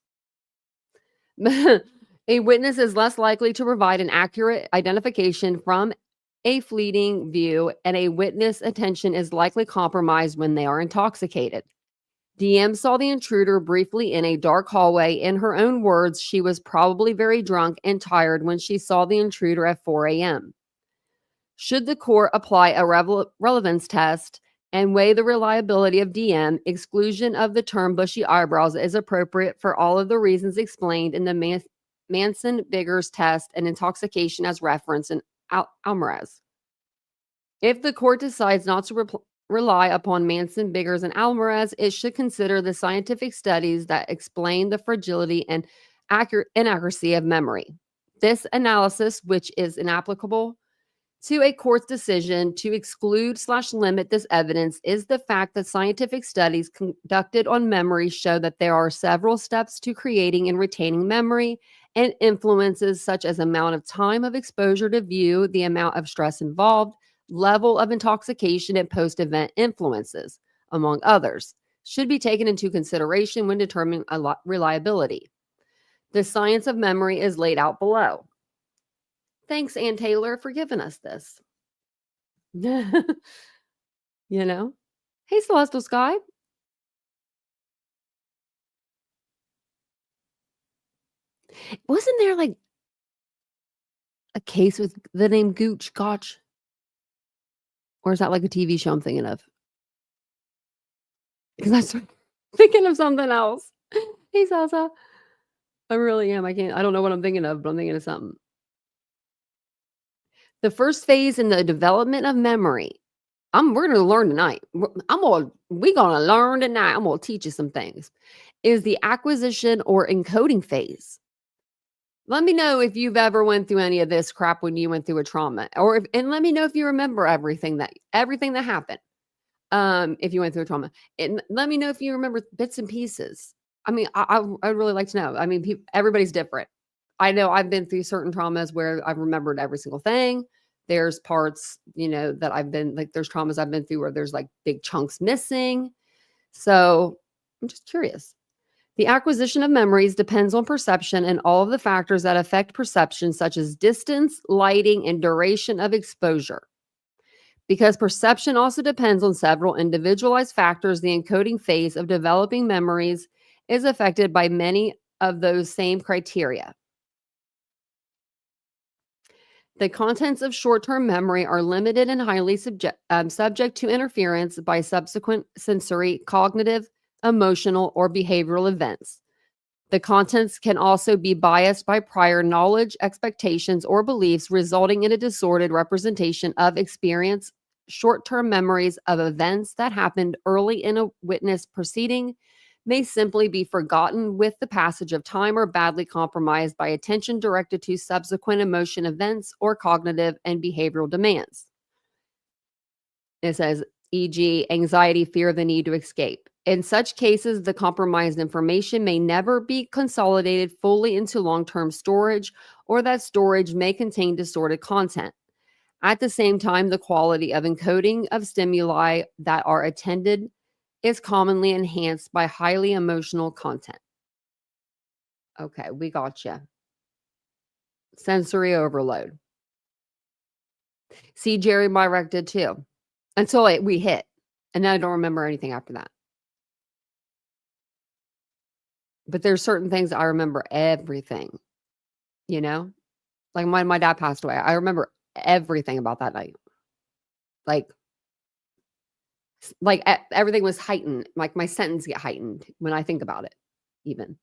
A witness is less likely to provide an accurate identification from a fleeting view, and a witness' attention is likely compromised when they are intoxicated. DM saw the intruder briefly in a dark hallway. In her own words, she was probably very drunk and tired when she saw the intruder at 4 a.m. Should the court apply a relevance test and weigh the reliability of DM, exclusion of the term bushy eyebrows is appropriate for all of the reasons explained in the Manson-Biggers test and intoxication as referenced in Alvarez. If the court decides not to rely upon Manson-Biggers and Alvarez, it should consider the scientific studies that explain the fragility and inaccuracy of memory. This analysis, which is inapplicable to a court's decision to exclude/limit this evidence is the fact that scientific studies conducted on memory show that there are several steps to creating and retaining memory and influences such as amount of time of exposure to view, the amount of stress involved, level of intoxication, and post-event influences, among others, should be taken into consideration when determining reliability. The science of memory is laid out below. Thanks, Ann Taylor, for giving us this. You know? Hey, Celestial Sky. Wasn't there like a case with the name Gooch Gotch? Or is that like a TV show I'm thinking of? Because I started thinking of something else. Hey, Salsa. I really am. I don't know what I'm thinking of, but I'm thinking of something. The first phase in the development of memory. We're gonna learn tonight. We're gonna learn tonight. I'm gonna teach you some things. Is the acquisition or encoding phase. Let me know if you've ever went through any of this crap when you went through a trauma, and let me know if you remember everything that happened. If you went through a trauma, and let me know if you remember bits and pieces. I mean, I'd really like to know. I mean, everybody's different. I know I've been through certain traumas where I've remembered every single thing. There's parts, that there's traumas I've been through where there's like big chunks missing. So I'm just curious. The acquisition of memories depends on perception and all of the factors that affect perception, such as distance, lighting, and duration of exposure. Because perception also depends on several individualized factors, the encoding phase of developing memories is affected by many of those same criteria. The contents of short-term memory are limited and highly subject to interference by subsequent sensory, cognitive, emotional, or behavioral events. The contents can also be biased by prior knowledge, expectations, or beliefs, resulting in a distorted representation of experience. Short-term memories of events that happened early in a witness proceeding may simply be forgotten with the passage of time or badly compromised by attention directed to subsequent emotion events or cognitive and behavioral demands. It says, e.g., anxiety, fear, the need to escape. In such cases, the compromised information may never be consolidated fully into long-term storage, or that storage may contain distorted content. At the same time, the quality of encoding of stimuli that are attended is commonly enhanced by highly emotional content. Okay, we got you. Sensory overload. See, Jerry Myrek did too. Until we hit. And then I don't remember anything after that. But there's certain things I remember everything. Like when my dad passed away, I remember everything about that night. Like everything was heightened. Like my sentences get heightened when I think about it, even.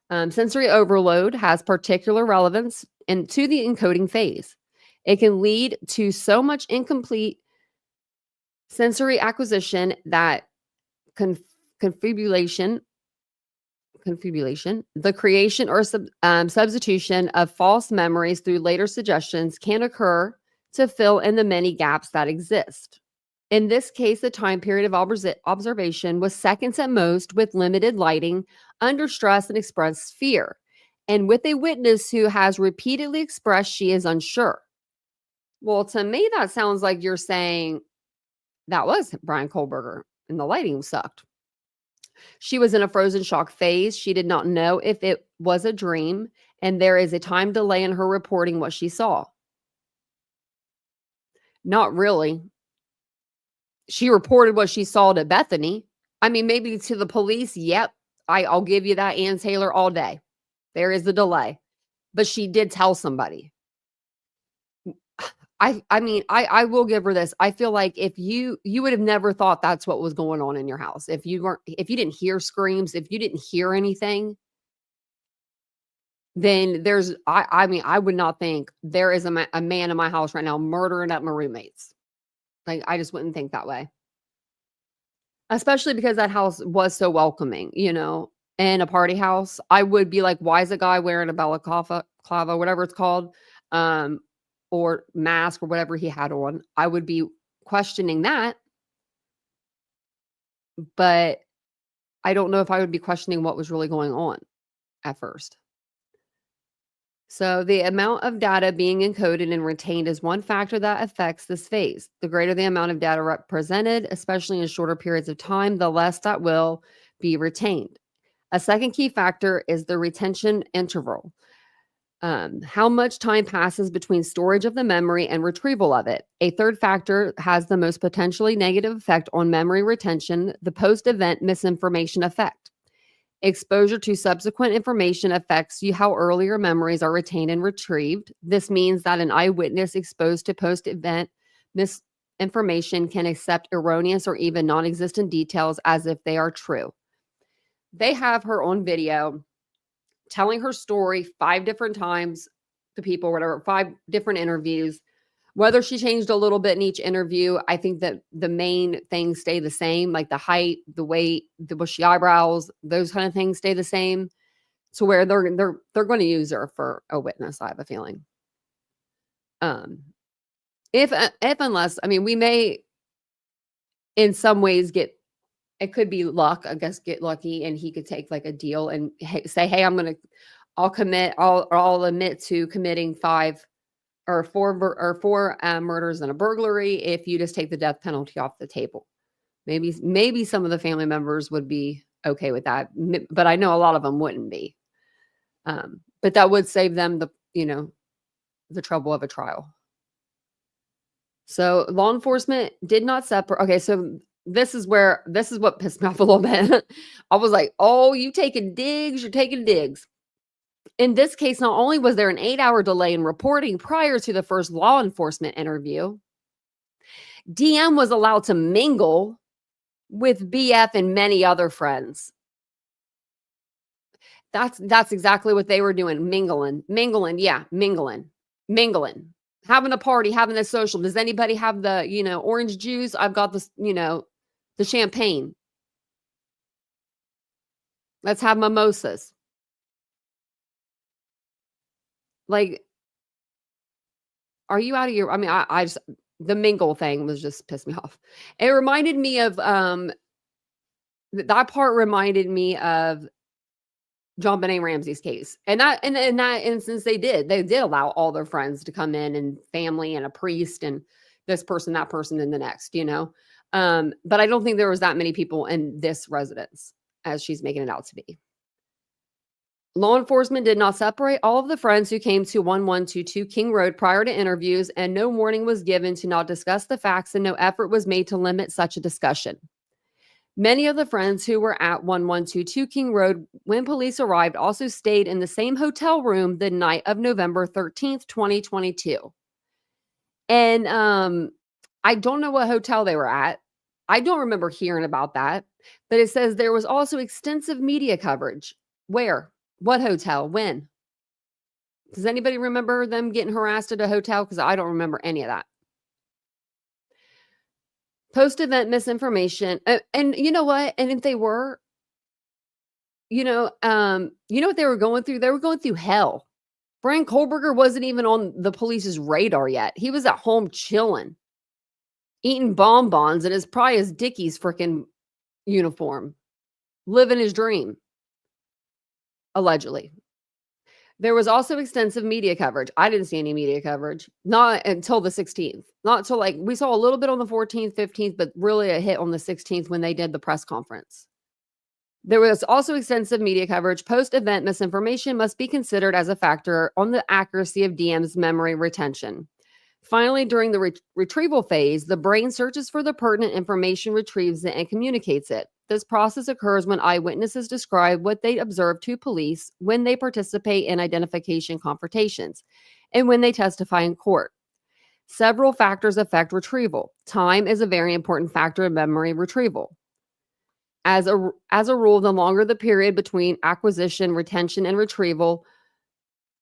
Sensory overload has particular relevance to the encoding phase. It can lead to so much incomplete sensory acquisition that confabulation, the creation or substitution of false memories through later suggestions can occur to fill in the many gaps that exist. In this case, the time period of observation was seconds at most, with limited lighting, under stress, and expressed fear, and with a witness who has repeatedly expressed she is unsure. Well, to me, that sounds like you're saying that was Brian Kohlberger, and the lighting sucked. She was in a frozen shock phase. She did not know if it was a dream, and there is a time delay in her reporting what she saw. Not really. She reported what she saw to Bethany. I mean, maybe to the police. Yep. I'll give you that, Ann Taylor, all day. There is a delay. But she did tell somebody. I will give her this. I feel like if you would have never thought that's what was going on in your house. If you didn't hear screams, if you didn't hear anything, then I would not think there is a man in my house right now murdering up my roommates. Like, I just wouldn't think that way. Especially because that house was so welcoming, and a party house. I would be like, why is a guy wearing a balaclava, whatever it's called, or mask or whatever he had on, I would be questioning that. But I don't know if I would be questioning what was really going on at first. So the amount of data being encoded and retained is one factor that affects this phase. The greater the amount of data represented, especially in shorter periods of time, the less that will be retained. A second key factor is the retention interval. How much time passes between storage of the memory and retrieval of it. A third factor has the most potentially negative effect on memory retention, the post-event misinformation effect. Exposure to subsequent information affects you how earlier memories are retained and retrieved. This means that an eyewitness exposed to post-event misinformation can accept erroneous or even non-existent details as if they are true. They have her on video telling her story 5 different times to people, whatever, 5 different interviews. Whether she changed a little bit in each interview, I think that the main things stay the same, like the height, the weight, the bushy eyebrows, those kind of things stay the same, to where they're going to use her for a witness, I have a feeling. If unless, I mean, we may in some ways it could be luck, I guess, get lucky, and he could take like a deal and say, hey, I'll admit to committing 4 murders and a burglary if you just take the death penalty off the table. Maybe some of the family members would be okay with that, but I know a lot of them wouldn't be. But that would save them the trouble of a trial. So law enforcement did not separate. Okay, so this is what pissed me off a little bit. I was like, oh, you're taking digs. In this case, not only was there an 8-hour delay in reporting prior to the first law enforcement interview, DM was allowed to mingle with BF and many other friends. That's exactly what they were doing. Mingling. Having a party, having a social. Does anybody have the, orange juice? I've got this, the champagne. Let's have mimosas. Like, are you out of your, I mean, I just, the mingle thing was just pissed me off. It reminded me of, that part reminded me of John Benet Ramsey's case. And in that instance, they did allow all their friends to come in, and family and a priest and this person, that person, and the next, but I don't think there was that many people in this residence as she's making it out to be. Law enforcement did not separate all of the friends who came to 1122 King Road prior to interviews, and no warning was given to not discuss the facts, and no effort was made to limit such a discussion. Many of the friends who were at 1122 King Road when police arrived also stayed in the same hotel room the night of November 13th, 2022. And I don't know what hotel they were at. I don't remember hearing about that, but it says there was also extensive media coverage. Where? What hotel? When? Does anybody remember them getting harassed at a hotel? Because I don't remember any of that. Post-event misinformation. And you know what? And if they were, you know what they were going through? They were going through hell. Brian Kohlberger wasn't even on the police's radar yet. He was at home chilling, eating bonbons in probably his Dickies freaking uniform, living his dream. Allegedly. There was also extensive media coverage. I didn't see any media coverage, not until the 16th. Not until we saw a little bit on the 14th, 15th, but really a hit on the 16th when they did the press conference. There was also extensive media coverage. Post-event misinformation must be considered as a factor on the accuracy of DM's memory retention. Finally, during the retrieval phase, the brain searches for the pertinent information, retrieves it, and communicates it. This process occurs when eyewitnesses describe what they observed to police, when they participate in identification confrontations, and when they testify in court. Several factors affect retrieval. Time is a very important factor in memory retrieval. As a rule, the longer the period between acquisition, retention, and retrieval,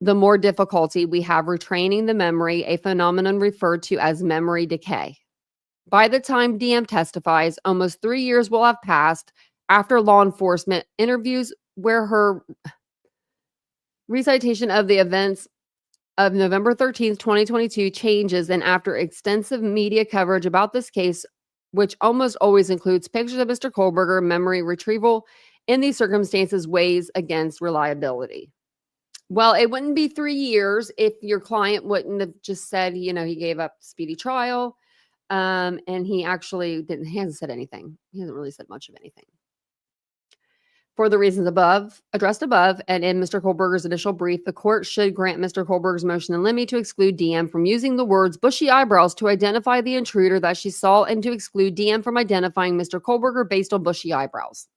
the more difficulty we have retraining the memory, a phenomenon referred to as memory decay. By the time DM testifies, almost 3 years will have passed after law enforcement interviews where her recitation of the events of November 13th, 2022 changes, and after extensive media coverage about this case, which almost always includes pictures of Mr. Kohlberger, memory retrieval in these circumstances weighs against reliability. Well, it wouldn't be 3 years if your client wouldn't have just said, he gave up speedy trial. And he actually didn't, he hasn't said anything. He hasn't really said much of anything. For the reasons addressed above, and in Mr. Kohlberger's initial brief, the court should grant Mr. Kohlberger's motion in limine to exclude DM from using the words bushy eyebrows to identify the intruder that she saw, and to exclude DM from identifying Mr. Kohlberger based on bushy eyebrows.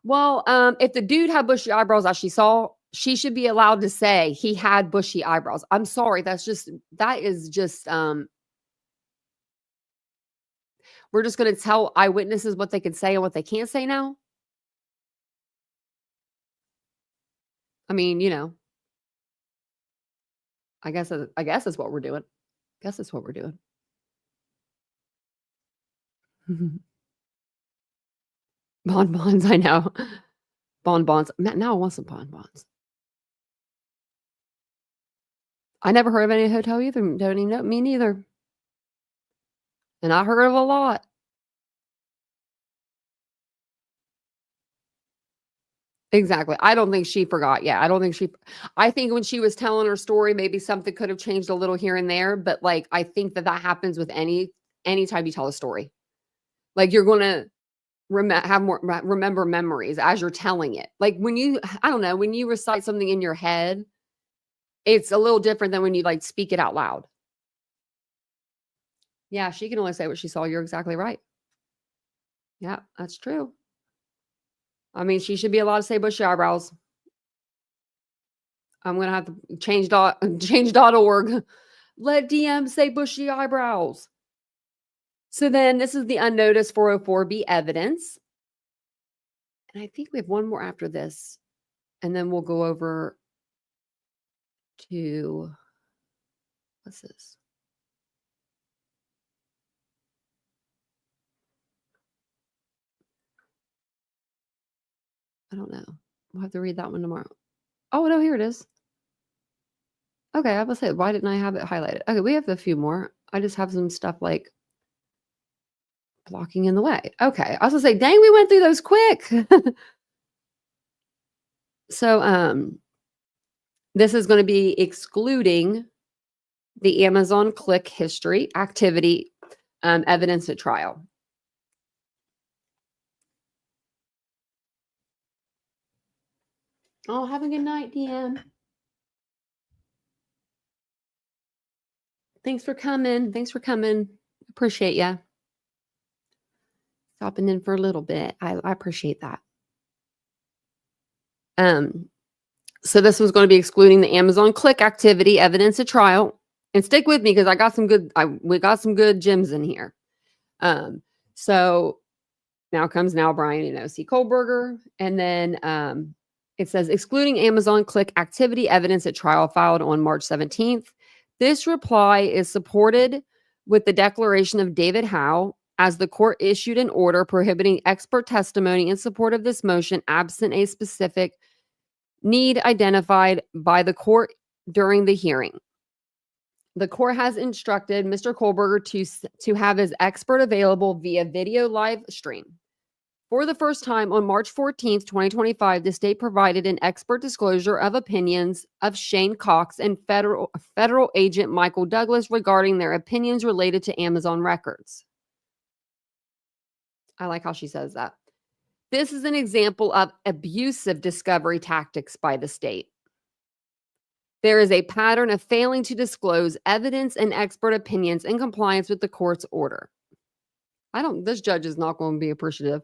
Well, if the dude had bushy eyebrows as she saw, she should be allowed to say he had bushy eyebrows. I'm sorry. That is just, we're just going to tell eyewitnesses what they can say and what they can't say now. I mean, I guess that's what we're doing. Bonbons, I know. Bonbons. Now I want some bonbons. I never heard of any hotel either. Don't even know. Me neither. And I heard of a lot. Exactly. I don't think she forgot. Yeah, I think when she was telling her story, maybe something could have changed a little here and there. But like, I think that happens with any time you tell a story. Like, you're going to remember memories as you're telling it. Like when you recite something in your head, it's a little different than when you like speak it out loud. Yeah, she can only say what she saw. You're exactly right. Yeah, that's true. I mean, she should be allowed to say bushy eyebrows. I'm going to have to change.org. Let DM say bushy eyebrows. So then this is the unnoticed 404B evidence. And I think we have one more after this. And then we'll go over to, what's this? I don't know. We'll have to read that one tomorrow. Oh, no, here it is. Okay, I was say, why didn't I have it highlighted? Okay, we have a few more. I just have some stuff like blocking in the way. Okay, I was gonna say, dang, we went through those quick. So, this is going to be excluding the Amazon click history activity evidence at trial. Oh, have a good night, DM. Thanks for coming. Appreciate ya. Stopping in for a little bit. I appreciate that. So this was going to be excluding the Amazon click activity evidence at trial. And stick with me because we got some good gems in here. So now comes Brian, C. Kohlberger. And then it says excluding Amazon click activity evidence at trial filed on March 17th. This reply is supported with the declaration of David Howe, as the court issued an order prohibiting expert testimony in support of this motion absent a specific need identified by the court during the hearing. The court has instructed Mr. Kohlberger to have his expert available via video live stream. For the first time on March 14th, 2025, the state provided an expert disclosure of opinions of Shane Cox and federal agent Michael Douglas regarding their opinions related to Amazon records. I like how she says that. This is an example of abusive discovery tactics by the state. There is a pattern of failing to disclose evidence and expert opinions in compliance with the court's order. This judge is not going to be appreciative.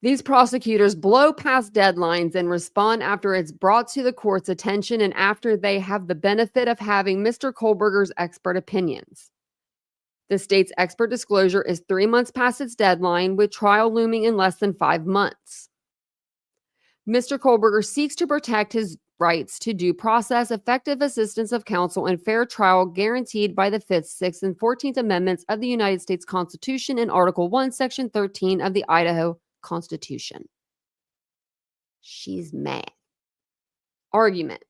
These prosecutors blow past deadlines and respond after it's brought to the court's attention and after they have the benefit of having Mr. Kohlberger's expert opinions. The state's expert disclosure is 3 months past its deadline, with trial looming in less than 5 months. Mr. Kohlberger seeks to protect his rights to due process, effective assistance of counsel, and fair trial guaranteed by the 5th, 6th, and 14th Amendments of the United States Constitution and Article 1, Section 13 of the Idaho Constitution. She's mad. Argument.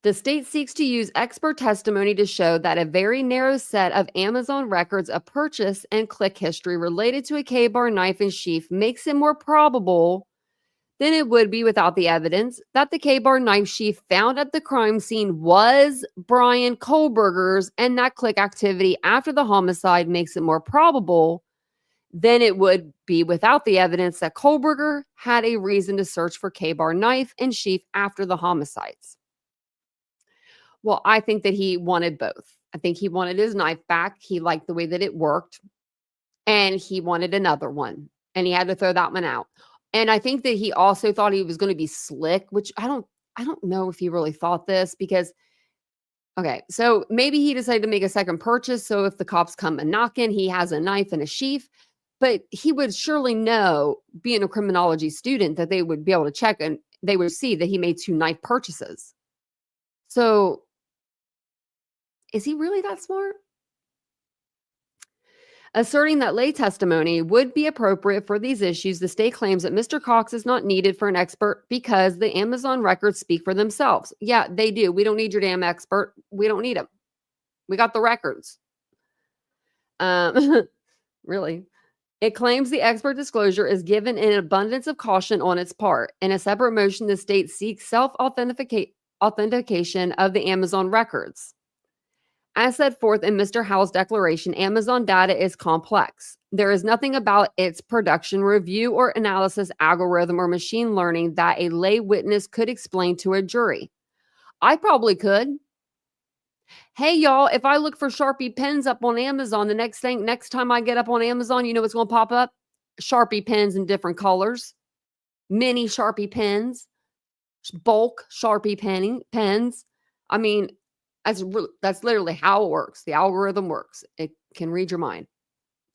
The state seeks to use expert testimony to show that a very narrow set of Amazon records of purchase and click history related to a K-bar knife and sheath makes it more probable than it would be without the evidence that the K-bar knife sheath found at the crime scene was Brian Kohlberger's, and that click activity after the homicide makes it more probable than it would be without the evidence that Kohlberger had a reason to search for K-bar knife and sheath after the homicides. Well, I think that he wanted both. I think he wanted his knife back. He liked the way that it worked, and he wanted another one, and he had to throw that one out. And I think that he also thought he was going to be slick, which I don't know if he really thought this because okay, so maybe he decided to make a second purchase so if the cops come and knock in, he has a knife and a sheath. But he would surely know, being a criminology student, that they would be able to check and they would see that he made 2 knife purchases. So is he really that smart? Asserting that lay testimony would be appropriate for these issues, the state claims that Mr. Cox is not needed for an expert because the Amazon records speak for themselves. Yeah, they do. We don't need your damn expert. We don't need them. We got the records. Really. It claims the expert disclosure is given in abundance of caution on its part. In a separate motion, the state seeks self-authentication of the Amazon records. As set forth in Mr. Howell's declaration, Amazon data is complex. There is nothing about its production, review, or analysis algorithm or machine learning that a lay witness could explain to a jury. I probably could. Hey, y'all, if I look for Sharpie pens up on Amazon, the next time I get up on Amazon, you know what's going to pop up? Sharpie pens in different colors, mini Sharpie pens, bulk Sharpie pens. I mean, that's literally how it works. The algorithm works. It can read your mind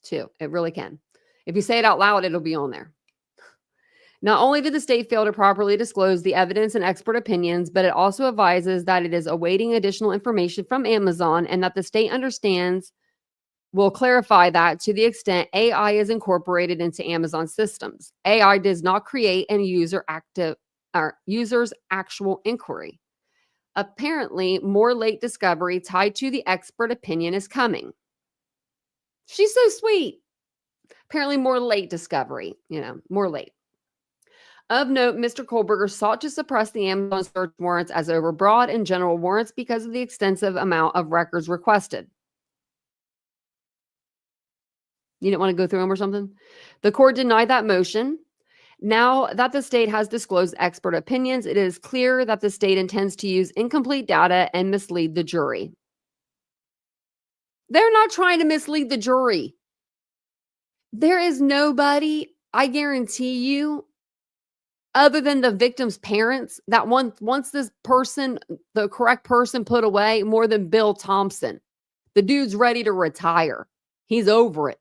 too. It really can. If you say it out loud, it'll be on there. Not only did the state fail to properly disclose the evidence and expert opinions, but it also advises that it is awaiting additional information from Amazon and that the state understands will clarify that to the extent AI is incorporated into Amazon systems. AI does not create a user's actual inquiry. Apparently, more late discovery tied to the expert opinion is coming. She's so sweet. Apparently, more late discovery, more late. Of note, Mr. Kohlberger sought to suppress the Amazon search warrants as overbroad and general warrants because of the extensive amount of records requested. You didn't want to go through them or something? The court denied that motion. Now that the state has disclosed expert opinions, it is clear that the state intends to use incomplete data and mislead the jury. They're not trying to mislead the jury. There is nobody, I guarantee you, other than the victim's parents, that wants this person, the correct person, put away more than Bill Thompson. The dude's ready to retire. He's over it.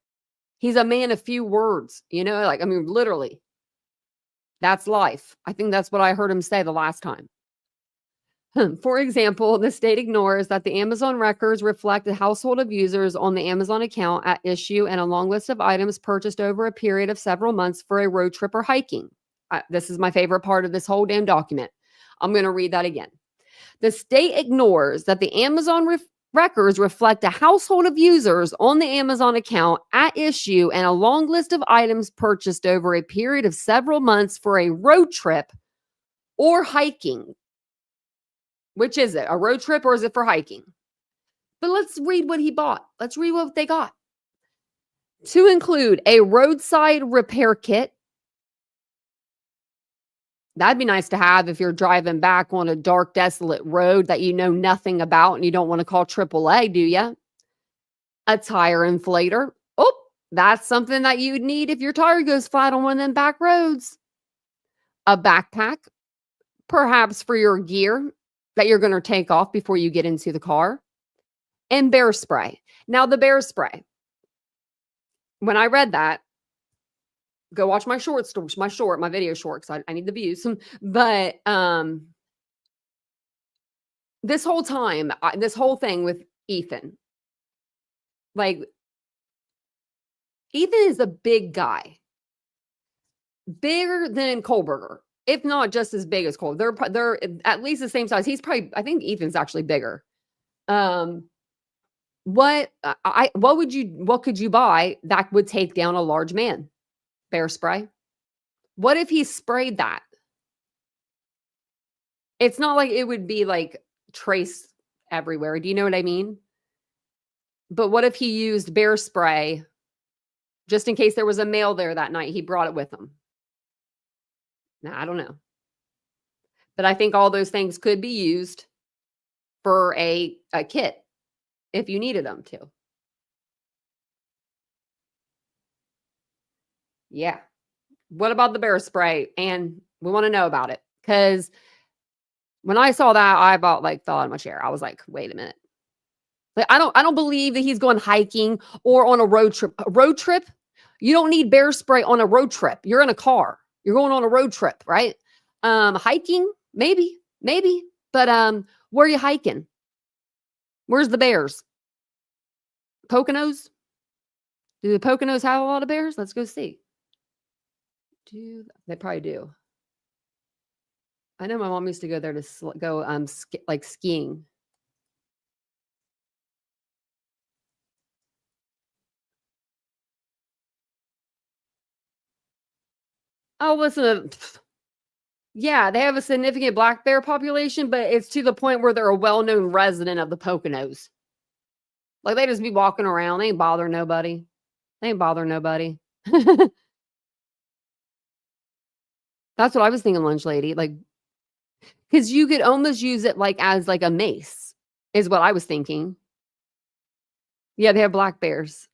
He's a man of few words, literally. That's life. I think that's what I heard him say the last time. For example, the state ignores that the Amazon records reflect the household of users on the Amazon account at issue and a long list of items purchased over a period of several months for a road trip or hiking. This is my favorite part of this whole damn document. I'm going to read that again. The state ignores that the Amazon records reflect a household of users on the Amazon account at issue and a long list of items purchased over a period of several months for a road trip or hiking. Which is it? A road trip or is it for hiking? But let's read what he bought. Let's read what they got. To include a roadside repair kit. That'd be nice to have if you're driving back on a dark, desolate road that you know nothing about and you don't want to call AAA, do you? A tire inflator. Oh, that's something that you'd need if your tire goes flat on one of them back roads. A backpack, perhaps for your gear that you're going to take off before you get into the car. And bear spray. Now, the bear spray. When I read that, go watch my my video short, because I need the views. But this whole time, this whole thing with Ethan, Ethan is a big guy. Bigger than Kohlberger. if not just as big as Cole. They're at least the same size. He's probably, I think Ethan's actually bigger. What could you buy that would take down a large man? Bear spray. What if he sprayed that? It's not like it would be like trace everywhere. Do you know what I mean? But what if he used bear spray just in case there was a male there that night? He brought it with him. Now, I don't know. But I think all those things could be used for a kit if you needed them to. Yeah. What about the bear spray? And we want to know about it because when I saw that, I about like fell out of my chair. I was like, wait a minute. Like, I don't believe that he's going hiking or on a road trip. A road trip? You don't need bear spray on a road trip. You're in a car. You're going on a road trip, right? Hiking? Maybe. But where are you hiking? Where's the bears? Poconos? Do the Poconos have a lot of bears? Let's go see. They probably do. I know my mom used to go there to go like skiing. Oh, listen. Yeah, they have a significant black bear population, but it's to the point where they're a well-known resident of the Poconos. Like they just be walking around. They ain't bother nobody. That's what I was thinking, lunch lady. Like, because you could almost use it like as like a mace, is what I was thinking. Yeah, they have black bears.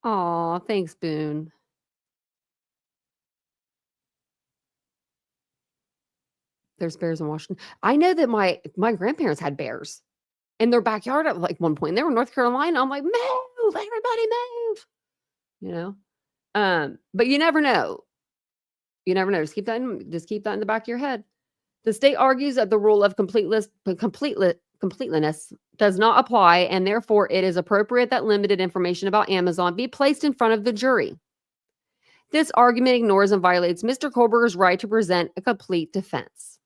Aw, thanks, Boone. There's bears in Washington. I know that my grandparents had bears in their backyard at like one point. They were in North Carolina. I'm like, move, everybody move. You know? But you never know. Just keep that in the back of your head. The state argues that the rule of completeness does not apply, and therefore it is appropriate that limited information about Amazon be placed in front of the jury. This argument ignores and violates Mr. Kohlberger's right to present a complete defense.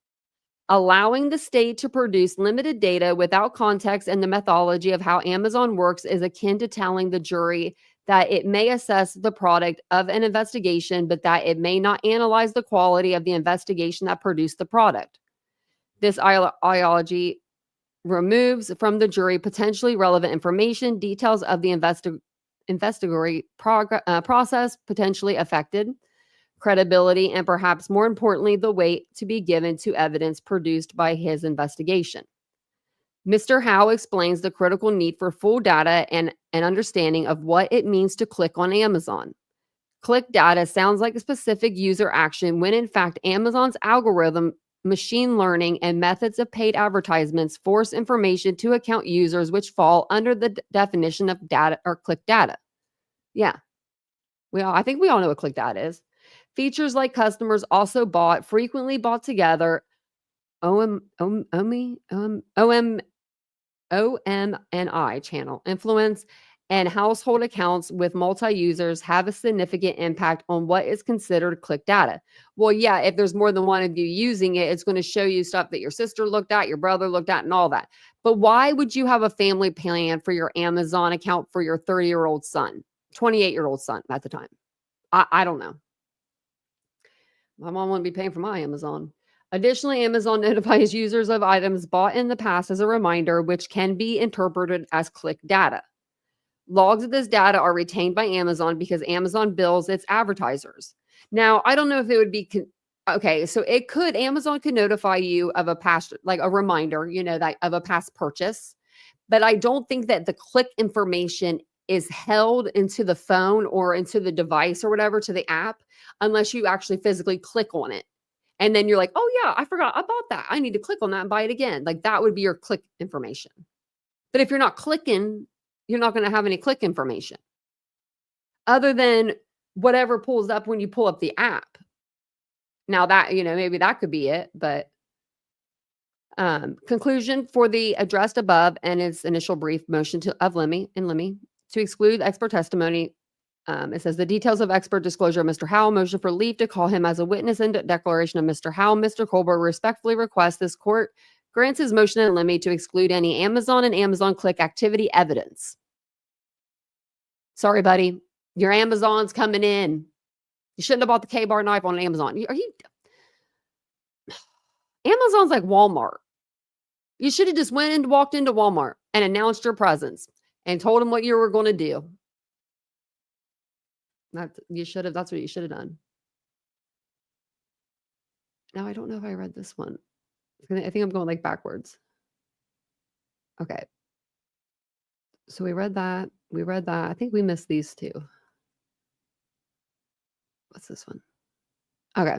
Allowing the state to produce limited data without context and the methodology of how Amazon works is akin to telling the jury that it may assess the product of an investigation, but that it may not analyze the quality of the investigation that produced the product. This ideology removes from the jury potentially relevant information, details of the investigatory process potentially affected, credibility, and perhaps more importantly, the weight to be given to evidence produced by his investigation. Mr. Howe explains the critical need for full data and an understanding of what it means to click on Amazon. Click data sounds like a specific user action when in fact Amazon's algorithm, machine learning, and methods of paid advertisements force information to account users which fall under the definition of data or click data. Yeah. I think we all know what click data is. Features like customers also frequently bought together OMNI channel influence and household accounts with multi-users have a significant impact on what is considered click data. Well, yeah, if there's more than one of you using it, it's going to show you stuff that your sister looked at, your brother looked at, and all that. But why would you have a family plan for your Amazon account for your 30-year-old son, 28-year-old son at the time? I don't know. My mom wouldn't be paying for my Amazon. Additionally, Amazon notifies users of items bought in the past as a reminder, which can be interpreted as click data. Logs of this data are retained by Amazon because Amazon bills its advertisers. Now, I don't know if it would be okay. So Amazon could notify you of a past, like a reminder, that of a past purchase. But I don't think that the click information is held into the phone or into the device or whatever, to the app, unless you actually physically click on it. And then you're like, oh yeah, I forgot I bought that. I need to click on that and buy it again. Like that would be your click information. But if you're not clicking, you're not going to have any click information other than whatever pulls up when you pull up the app. Now that, maybe that could be it, but conclusion for the addressed above and its initial brief motion of Lemmy to exclude expert testimony It says the details of expert disclosure of Mr. Howell, motion for leave to call him as a witness in declaration of Mr. Howell. Mr. Kohlberg respectfully requests this court grants his motion in limine to exclude any Amazon and Amazon click activity evidence. Sorry, buddy. Your Amazon's coming in. You shouldn't have bought the K-bar knife on Amazon. Amazon's like Walmart. You should have just walked into Walmart and announced your presence and told them what you were going to do. That's what you should have done. Now, I don't know if I read this one. I think I'm going like backwards. Okay. So we read that. I think we missed these two. What's this one? Okay.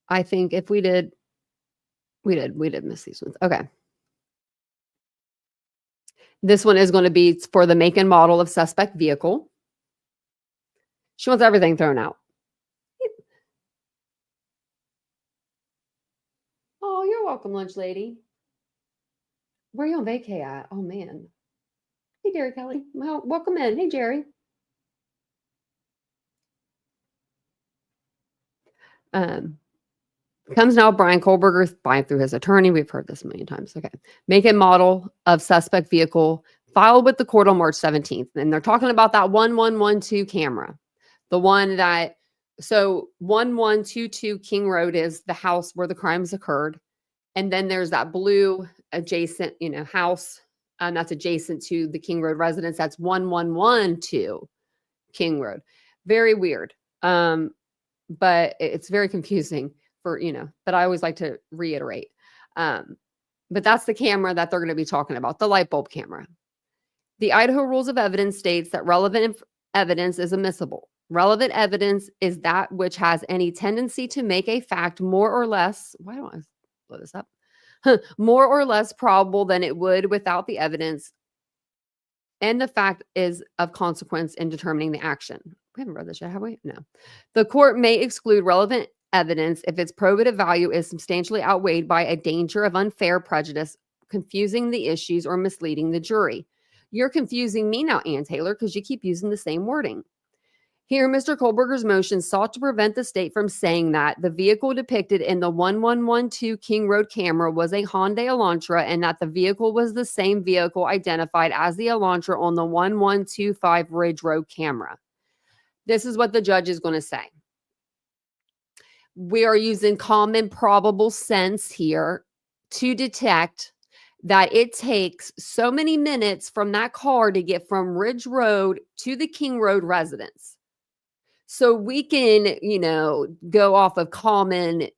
I think if we did miss these ones. Okay. This one is going to be for the make and model of suspect vehicle. She wants everything thrown out. Oh, you're welcome, lunch lady. Where are you on vacay at? Oh, man. Hey, Jerry Kelly. Well, welcome in. Hey, Jerry. Comes now Brian Kohlberger buying through his attorney. We've heard this a million times. Okay. Make and model of suspect vehicle filed with the court on March 17th. And they're talking about that 1112 camera. The one that, so 1122 King Road is the house where the crimes occurred. And then there's that blue adjacent, house that's adjacent to the King Road residence. That's 1112 King Road. Very weird. But it's very confusing for, but I always like to reiterate. But that's the camera that they're going to be talking about, the light bulb camera. The Idaho Rules of Evidence states that relevant evidence is admissible. Relevant evidence is that which has any tendency to make a fact more or less, why don't I blow this up? More or less probable than it would without the evidence. And the fact is of consequence in determining the action. We haven't read this yet, have we? No. The court may exclude relevant evidence if its probative value is substantially outweighed by a danger of unfair prejudice, confusing the issues or misleading the jury. You're confusing me now, Ann Taylor, because you keep using the same wording. Here, Mr. Kohlberger's motion sought to prevent the state from saying that the vehicle depicted in the 1112 King Road camera was a Hyundai Elantra and that the vehicle was the same vehicle identified as the Elantra on the 1125 Ridge Road camera. This is what the judge is going to say. We are using common probable sense here to detect that it takes so many minutes from that car to get from Ridge Road to the King Road residence. So we can, go off of common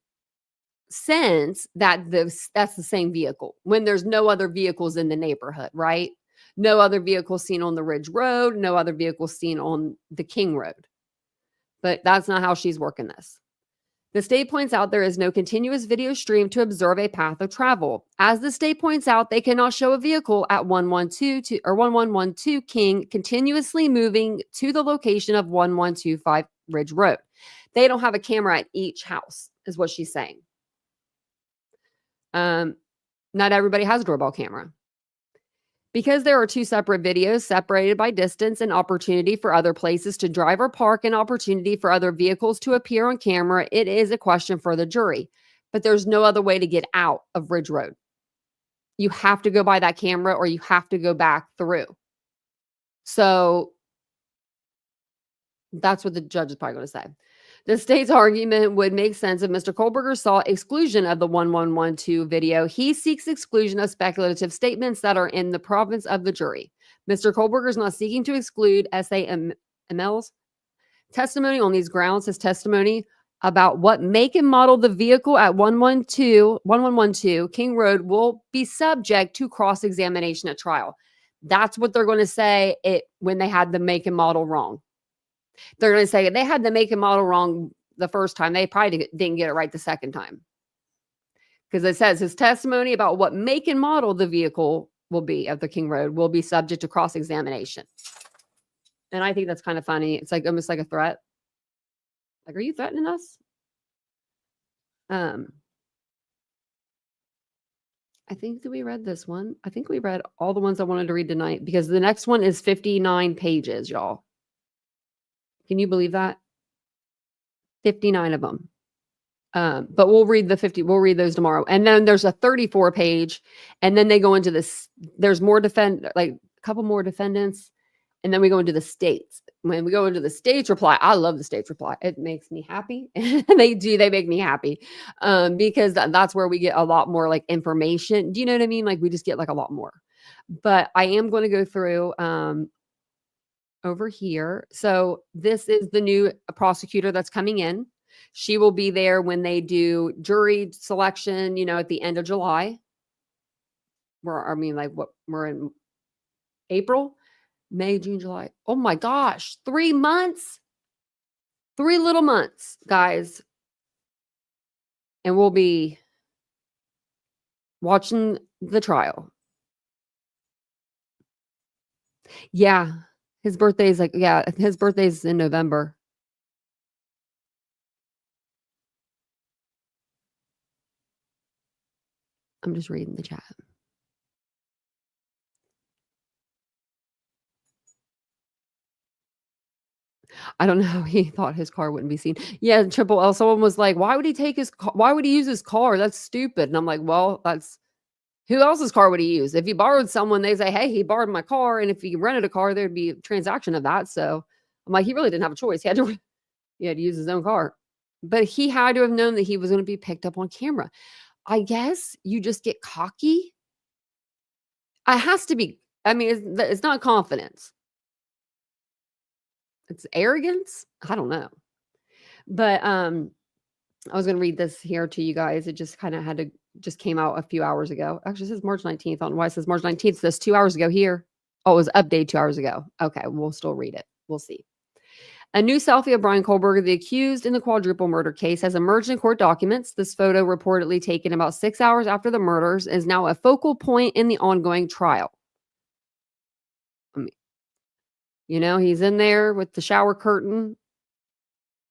sense that that's the same vehicle when there's no other vehicles in the neighborhood, right? No other vehicles seen on the Ridge Road, no other vehicles seen on the King Road. But that's not how she's working this. The state points out there is no continuous video stream to observe a path of travel. As the state points out, they cannot show a vehicle at 1112 King continuously moving to the location of 1125 Ridge Road. They don't have a camera at each house, is what she's saying. Not everybody has a doorbell camera. Because there are two separate videos separated by distance and opportunity for other places to drive or park and opportunity for other vehicles to appear on camera, it is a question for the jury. But there's no other way to get out of Ridge Road. You have to go by that camera or you have to go back through. So that's what the judge is probably going to say. The state's argument would make sense if Mr. Kohlberger sought exclusion of the 1112 video. He seeks exclusion of speculative statements that are in the province of the jury. Mr. Kohlberger is not seeking to exclude SAML's testimony on these grounds. His testimony about what make and model the vehicle at 1112 King Road will be subject to cross-examination at trial. That's what they're going to say when they had the make and model wrong. They're going to say they had the make and model wrong the first time. They probably didn't get it right the second time. Because it says his testimony about what make and model the vehicle will be of the King Road will be subject to cross-examination. And I think that's kind of funny. It's like almost like a threat. Like, are you threatening us? I think that we read this one. I think we read all the ones I wanted to read tonight because the next one is 59 pages, y'all. Can you believe that? 59 of them. But we'll read those tomorrow. And then there's a 34 page, and then they go into this. There's more like a couple more defendants, and then we go into the states. When we go into the states reply, I love the states reply. It makes me happy. They make me happy. Because that's where we get a lot more like information. Do you know what I mean? Like we just get like a lot more. But I am going to go through over here. So this is the new prosecutor that's coming in. She will be there when they do jury selection, at the end of July. We're in April, May, June, July. Oh my gosh, 3 months. 3 little months, guys. And we'll be watching the trial. Yeah. His birthday's in November. I'm just reading the chat. I don't know how he thought his car wouldn't be seen. Yeah, Triple L. Someone was like, "Why would he take his car? Why would he use his car? That's stupid." And I'm like, "Well, that's who else's car would he use? If he borrowed someone, they say, hey, he borrowed my car, and if he rented a car, there'd be a transaction of that." So I'm like, he really didn't have a choice. He had to use his own car, but he had to have known that he was going to be picked up on camera. I guess you just get cocky. It has to be. I mean, it's not confidence. It's arrogance. I don't know. But I was going to read this here to you guys. It just kind of just came out a few hours ago. Actually, it says March 19th. I don't know why it says March 19th. It says 2 hours ago here. Oh, it was updated 2 hours ago. Okay, we'll still read it. We'll see. A new selfie of Brian Kohlberger, the accused in the quadruple murder case, has emerged in court documents. This photo, reportedly taken about 6 hours after the murders, is now a focal point in the ongoing trial. I mean, he's in there with the shower curtain.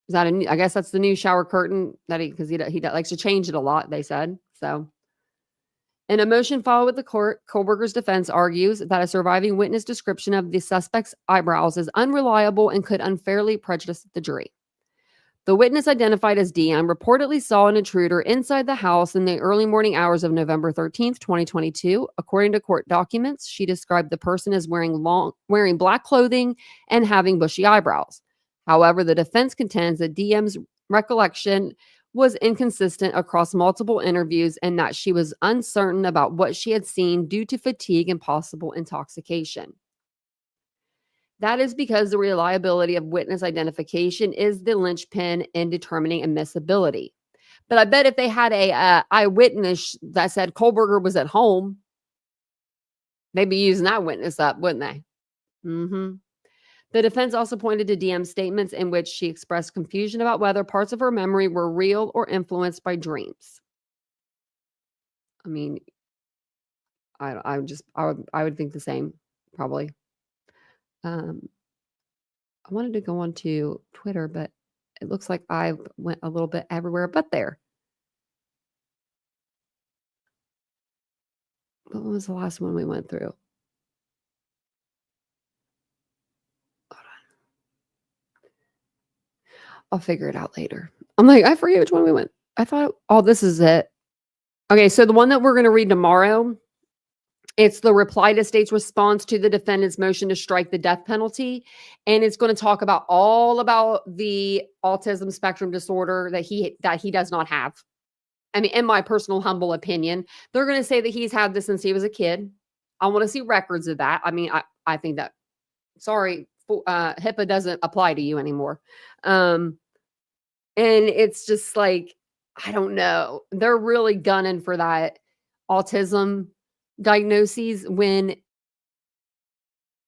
Is that I guess that's the new shower curtain that because he likes to change it a lot, they said. So in a motion filed with the court, Kohlberger's defense argues that a surviving witness description of the suspect's eyebrows is unreliable and could unfairly prejudice the jury. The witness, identified as DM, reportedly saw an intruder inside the house in the early morning hours of November 13th, 2022. According to court documents, she described the person as wearing black clothing and having bushy eyebrows. However, the defense contends that DM's recollection was inconsistent across multiple interviews and that she was uncertain about what she had seen due to fatigue and possible intoxication. That is because the reliability of witness identification is the linchpin in determining admissibility. But I bet if they had a eyewitness that said Kohlberger was at home, they'd be using that witness up, wouldn't they? Mm-hmm. The defense also pointed to DM's statements in which she expressed confusion about whether parts of her memory were real or influenced by dreams. I mean, I would think the same, probably. I wanted to go on to Twitter, but it looks like I went a little bit everywhere but there. What was the last one we went through? Hold on. I'll figure it out later. I'm like, I forget which one we went. I thought, this is it. Okay, so the one that we're going to read tomorrow, it's the reply to state's response to the defendant's motion to strike the death penalty. And it's going to talk about all about the autism spectrum disorder that he does not have. I mean, in my personal humble opinion, they're going to say that he's had this since he was a kid. I want to see records of that. I mean, I think that, sorry, HIPAA doesn't apply to you anymore. And it's just like, I don't know. They're really gunning for that autism diagnoses when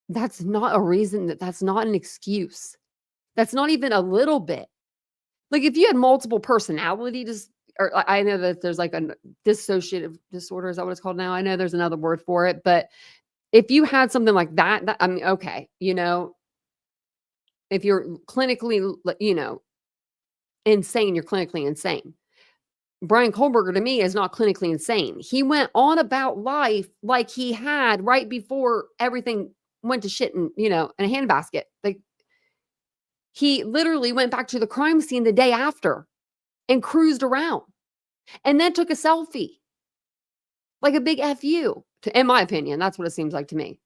that's not a reason, that's not an excuse. That's not even a little bit. Like if you had multiple personality or I know that there's like a dissociative disorder. Is that what it's called now? I know there's another word for it, but if you had something like that, I mean, okay, if you're clinically, insane, you're clinically insane. Brian Kohlberger, to me, is not clinically insane. He went on about life like he had right before everything went to shit in a handbasket. Like He literally went back to the crime scene the day after and cruised around and then took a selfie. Like a big F you, in my opinion. That's what it seems like to me.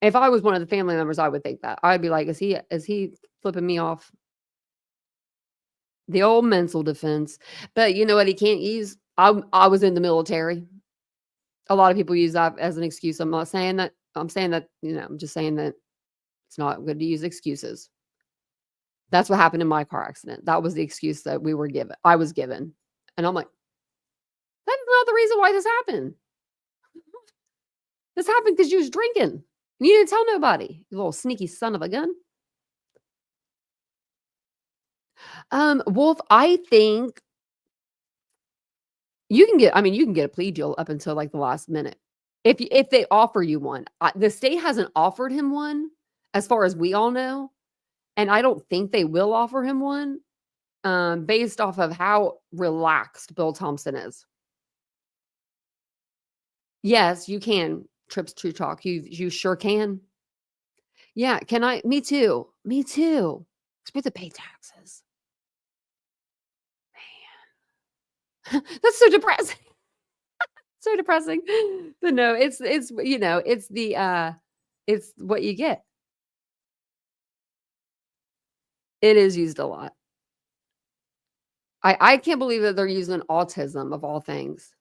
If I was one of the family members, I would think that. I'd be like, is he flipping me off? The old mental defense. But you know what he can't use? I was in the military. A lot of people use that as an excuse. I'm not saying that. I'm saying that, I'm just saying that it's not good to use excuses. That's what happened in my car accident. That was the excuse that I was given. And I'm like, that's not the reason why this happened. This happened because you was drinking. You didn't tell nobody, you little sneaky son of a gun. Wolf, I think you can get a plea deal up until like the last minute. If they offer you one. The state hasn't offered him one as far as we all know, and I don't think they will offer him one based off of how relaxed Bill Thompson is. Yes, you can. Trips True Talk. You sure can. Yeah, can I? Me too. Me too. It's with the pay taxes. Man, that's so depressing. So depressing. But no, it's it's what you get. It is used a lot. I can't believe that they're using autism of all things.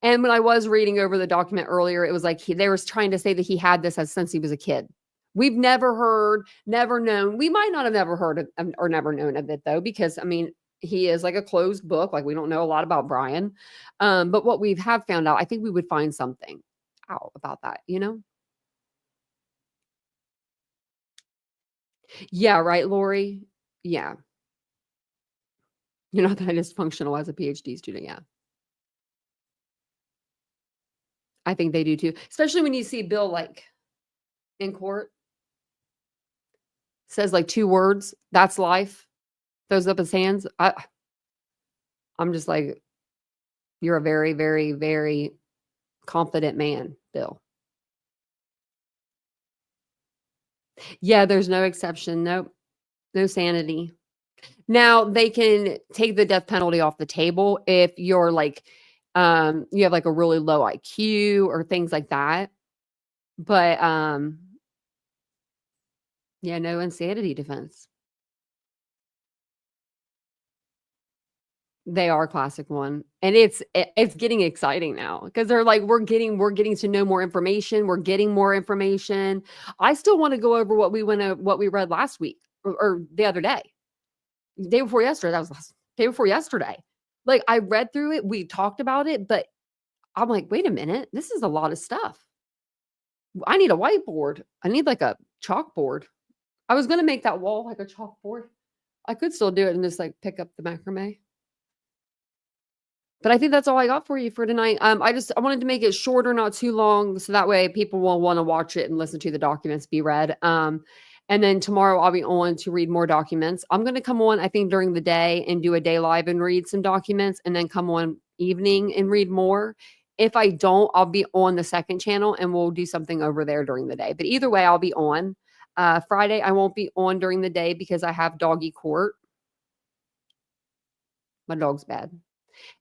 And when I was reading over the document earlier, it was like they were trying to say that he had this since he was a kid. We've never heard, never known. We might not have never heard of, or never known of it though, because he is like a closed book. Like we don't know a lot about Brian. But what we have found out, I think we would find something out about that, Yeah, right, Lori. Yeah. You're not that dysfunctional as a PhD student. Yeah. I think they do too. Especially when you see Bill like in court says like 2 words, that's life, throws up his hands. I'm just like, you're a very, very, very confident man, Bill. Yeah, there's no exception. Nope. No sanity. Now they can take the death penalty off the table if you're like, you have like a really low IQ or things like that. But yeah, no insanity defense. They are classic one. And it's getting exciting now because they're like, we're getting to know more information. We're getting more information. I still want to go over what we read last week or the other day. Day before yesterday. That was day before yesterday. Like I read through it, we talked about it, but I'm like, wait a minute, this is a lot of stuff. I need a whiteboard. I need like a chalkboard. I was gonna make that wall like a chalkboard. I could still do it and just like pick up the macrame. But I think that's all I got for you for tonight. I wanted to make it shorter, not too long, so that way people will want to watch it and listen to the documents be read. And then tomorrow I'll be on to read more documents. I'm going to come on, I think, during the day and do a day live and read some documents, and then come on evening and read more. If I don't, I'll be on the second channel and we'll do something over there during the day. But either way, I'll be on. Friday, I won't be on during the day because I have doggy court. My dog's bad.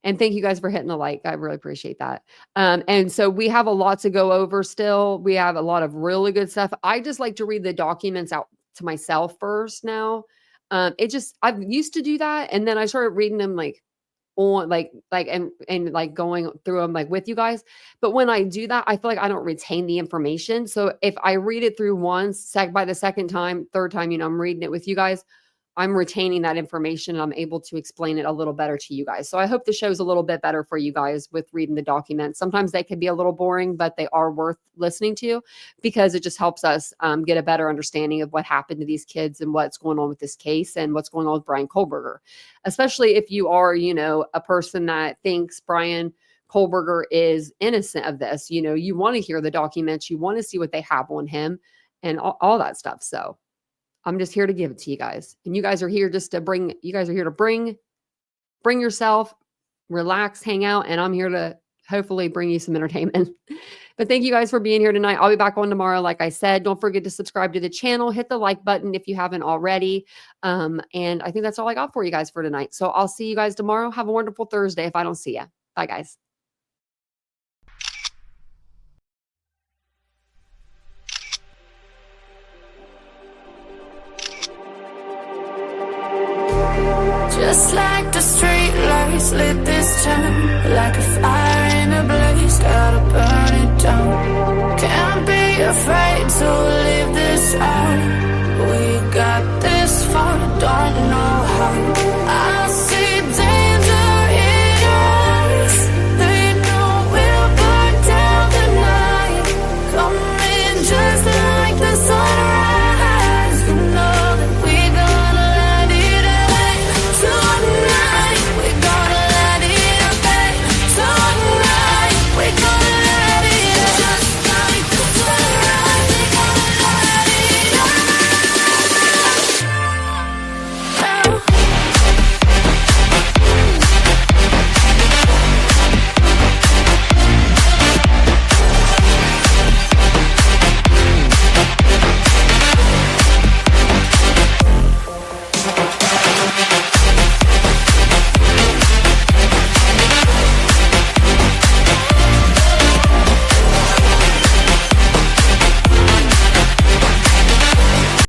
And thank you guys for hitting the like. I really appreciate that. And so we have a lot to go over still. We have a lot of really good stuff. I just like to read the documents out to myself first now. I've used to do that. And then I started reading them like on and like going through them like with you guys. But when I do that, I feel like I don't retain the information. So if I read it through once, by the second time, third time, I'm reading it with you guys, I'm retaining that information and I'm able to explain it a little better to you guys. So I hope the show's a little bit better for you guys with reading the documents. Sometimes they can be a little boring, but they are worth listening to because it just helps us get a better understanding of what happened to these kids and what's going on with this case and what's going on with Brian Kohlberger. Especially if you are, a person that thinks Brian Kohlberger is innocent of this. You want to hear the documents, you want to see what they have on him and all that stuff. So I'm just here to give it to you guys. And you guys are here to bring yourself, relax, hang out. And I'm here to hopefully bring you some entertainment. But thank you guys for being here tonight. I'll be back on tomorrow. Like I said, don't forget to subscribe to the channel, hit the like button if you haven't already. And I think that's all I got for you guys for tonight. So I'll see you guys tomorrow. Have a wonderful Thursday if I don't see you. Bye, guys. Just like the street lights lit this town, like a fire in a blaze, gotta burn it down. Can't be afraid to leave this out.